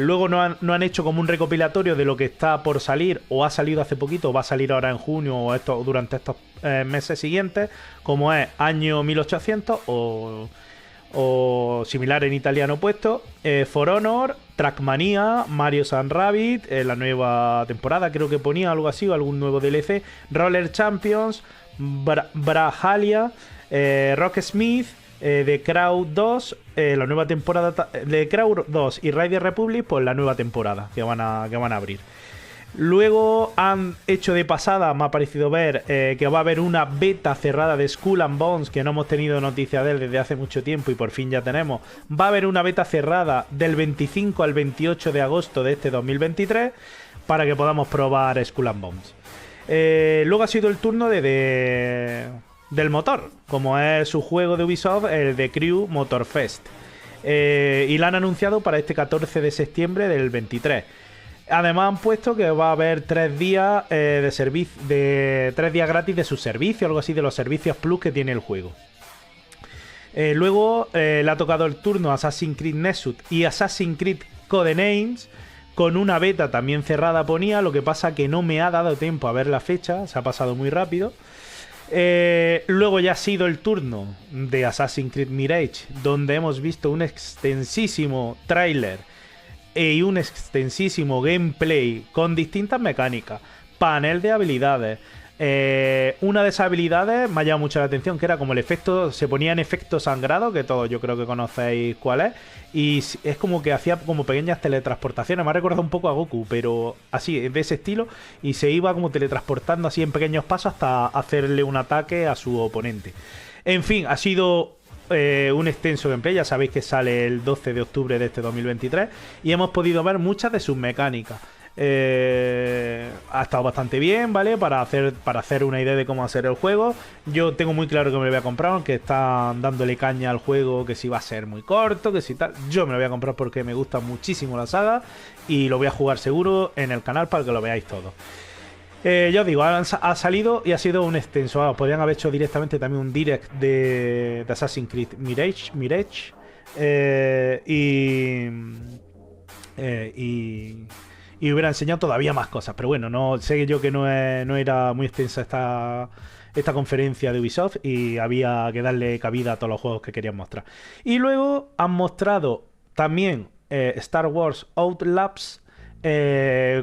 Luego no han hecho como un recopilatorio de lo que está por salir, o ha salido hace poquito, o va a salir ahora en junio, o durante estos meses siguientes, como es Año 1800 o similar en italiano puesto, For Honor, Trackmania, Mario & Rabbids, la nueva temporada, creo que ponía algo así, o algún nuevo DLC, Roller Champions, Brawlhalla, Rocksmith, The Crowd 2, la nueva temporada de Crowd 2 y Raider Republic, pues la nueva temporada que van a abrir. Luego han hecho de pasada, me ha parecido ver, que va a haber una beta cerrada de Skull and Bones, que no hemos tenido noticia de él desde hace mucho tiempo y por fin ya tenemos. Va a haber una beta cerrada del 25 al 28 de agosto de este 2023 para que podamos probar Skull and Bones. Luego ha sido el turno del motor, como es su juego de Ubisoft, el de Crew Motorfest. Y lo han anunciado para este 14 de septiembre del 23. Además han puesto que va a haber 3 días 3 días gratis de sus servicios, algo así, de los servicios plus que tiene el juego. Luego le ha tocado el turno a Assassin's Creed Nexus y Assassin's Creed Codenames, con una beta también cerrada ponía, lo que pasa que no me ha dado tiempo a ver la fecha, se ha pasado muy rápido. Luego ya ha sido el turno de Assassin's Creed Mirage, donde hemos visto un extensísimo tráiler y un extensísimo gameplay con distintas mecánicas, panel de habilidades. Una de esas habilidades me ha llamado mucho la atención, que era como el efecto, se ponía en efecto sangrado, que todos yo creo que conocéis cuál es, y es como que hacía como pequeñas teletransportaciones. Me ha recordado un poco a Goku, pero así, de ese estilo, y se iba como teletransportando así en pequeños pasos hasta hacerle un ataque a su oponente. En fin, ha sido un extenso gameplay, ya sabéis que sale el 12 de octubre de este 2023 y hemos podido ver muchas de sus mecánicas. Ha estado bastante bien, ¿vale? Para hacer una idea de cómo hacer el juego. Yo tengo muy claro que me lo voy a comprar, aunque están dándole caña al juego, que si va a ser muy corto, que si tal. Yo me lo voy a comprar porque me gusta muchísimo la saga y lo voy a jugar seguro en el canal para que lo veáis todo. Ya os digo, ha salido y ha sido un extenso. Podrían haber hecho directamente también un direct de Assassin's Creed Mirage. Y hubiera enseñado todavía más cosas. Pero bueno, no sé yo que no era muy extensa esta conferencia de Ubisoft y había que darle cabida a todos los juegos que querían mostrar. Y luego han mostrado también Star Wars Outlaps,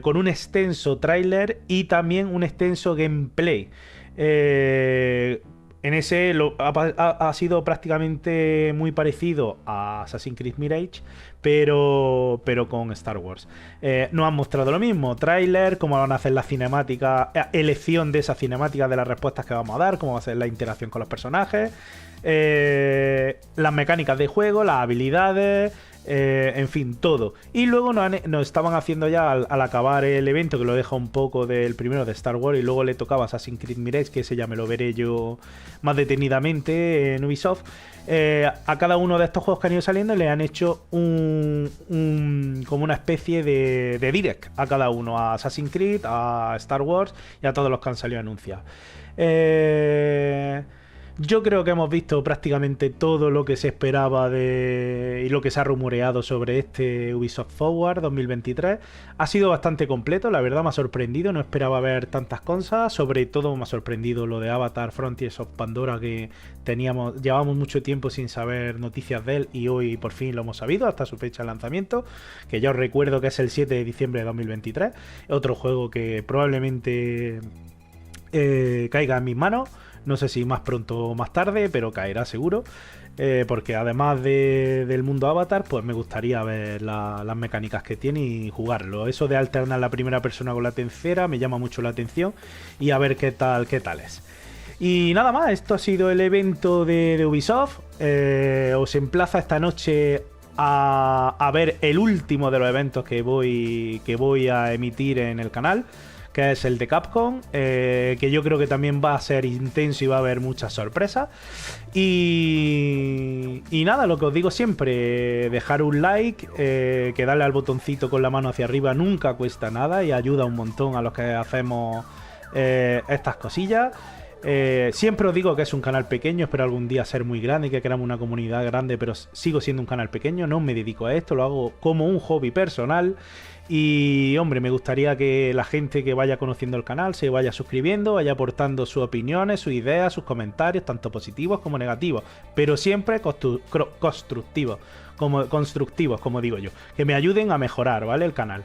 con un extenso tráiler y también un extenso gameplay. En ese ha sido prácticamente muy parecido a Assassin's Creed Mirage, pero con Star Wars. No han mostrado lo mismo, tráiler, cómo van a hacer la cinemática, elección de esa cinemática, de las respuestas que vamos a dar, cómo va a ser la interacción con los personajes, las mecánicas de juego, las habilidades, en fin, todo. Y luego nos estaban haciendo ya al acabar el evento, que lo deja un poco del primero de Star Wars, y luego le tocaba Assassin's Creed Mirage, que ese ya me lo veré yo más detenidamente en Ubisoft. A cada uno de estos juegos que han ido saliendo le han hecho como una especie de direct a cada uno, a Assassin's Creed, a Star Wars y a todos los que han salido anunciados. Yo creo que hemos visto prácticamente todo lo que se esperaba y lo que se ha rumoreado sobre este Ubisoft Forward 2023. Ha sido bastante completo, la verdad me ha sorprendido, no esperaba ver tantas cosas. Sobre todo me ha sorprendido lo de Avatar Frontiers of Pandora, que llevábamos mucho tiempo sin saber noticias de él y hoy por fin lo hemos sabido, hasta su fecha de lanzamiento, que ya os recuerdo que es el 7 de diciembre de 2023. Otro juego que probablemente caiga en mis manos. No sé si más pronto o más tarde, pero caerá seguro. Porque además del mundo Avatar, pues me gustaría ver las mecánicas que tiene y jugarlo. Eso de alternar la primera persona con la tercera me llama mucho la atención. Y a ver qué tal es. Y nada más, esto ha sido el evento de Ubisoft. Os emplazo esta noche a ver el último de los eventos que voy a emitir en el canal, que es el de Capcom, que yo creo que también va a ser intenso y va a haber muchas sorpresas. Y nada, lo que os digo siempre, dejar un like, que darle al botoncito con la mano hacia arriba nunca cuesta nada y ayuda un montón a los que hacemos estas cosillas. Siempre os digo que es un canal pequeño, espero algún día ser muy grande y que creamos una comunidad grande, pero sigo siendo un canal pequeño, no me dedico a esto, lo hago como un hobby personal. Y hombre, me gustaría que la gente que vaya conociendo el canal se vaya suscribiendo, vaya aportando sus opiniones, sus ideas, sus comentarios, tanto positivos como negativos, pero siempre constructivos, como digo yo, que me ayuden a mejorar, ¿vale? El canal.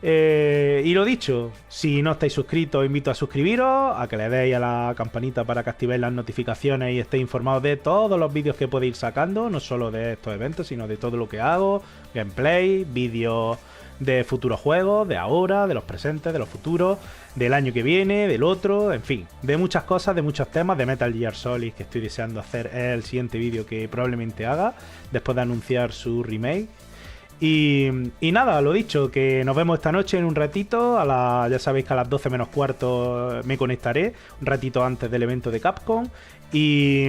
Y lo dicho, si no estáis suscritos, os invito a suscribiros, a que le deis a la campanita para que activéis las notificaciones y estéis informados de todos los vídeos que podéis ir sacando, no solo de estos eventos, sino de todo lo que hago, gameplay, vídeos de futuros juegos, de ahora, de los presentes, de los futuros, del año que viene, del otro, en fin, de muchas cosas, de muchos temas, de Metal Gear Solid, que estoy deseando hacer, es el siguiente vídeo que probablemente haga, después de anunciar su remake. Y nada, lo dicho, que nos vemos esta noche en un ratito, ya sabéis que a las 12 menos cuarto me conectaré, un ratito antes del evento de Capcom, y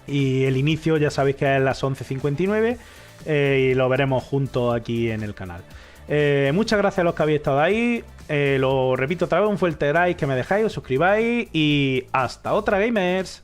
el inicio ya sabéis que es a las 11:59, y lo veremos juntos aquí en el canal. Muchas gracias a los que habéis estado ahí, lo repito otra vez, un fuerte like, que me dejáis, os suscribáis, y hasta otra, gamers.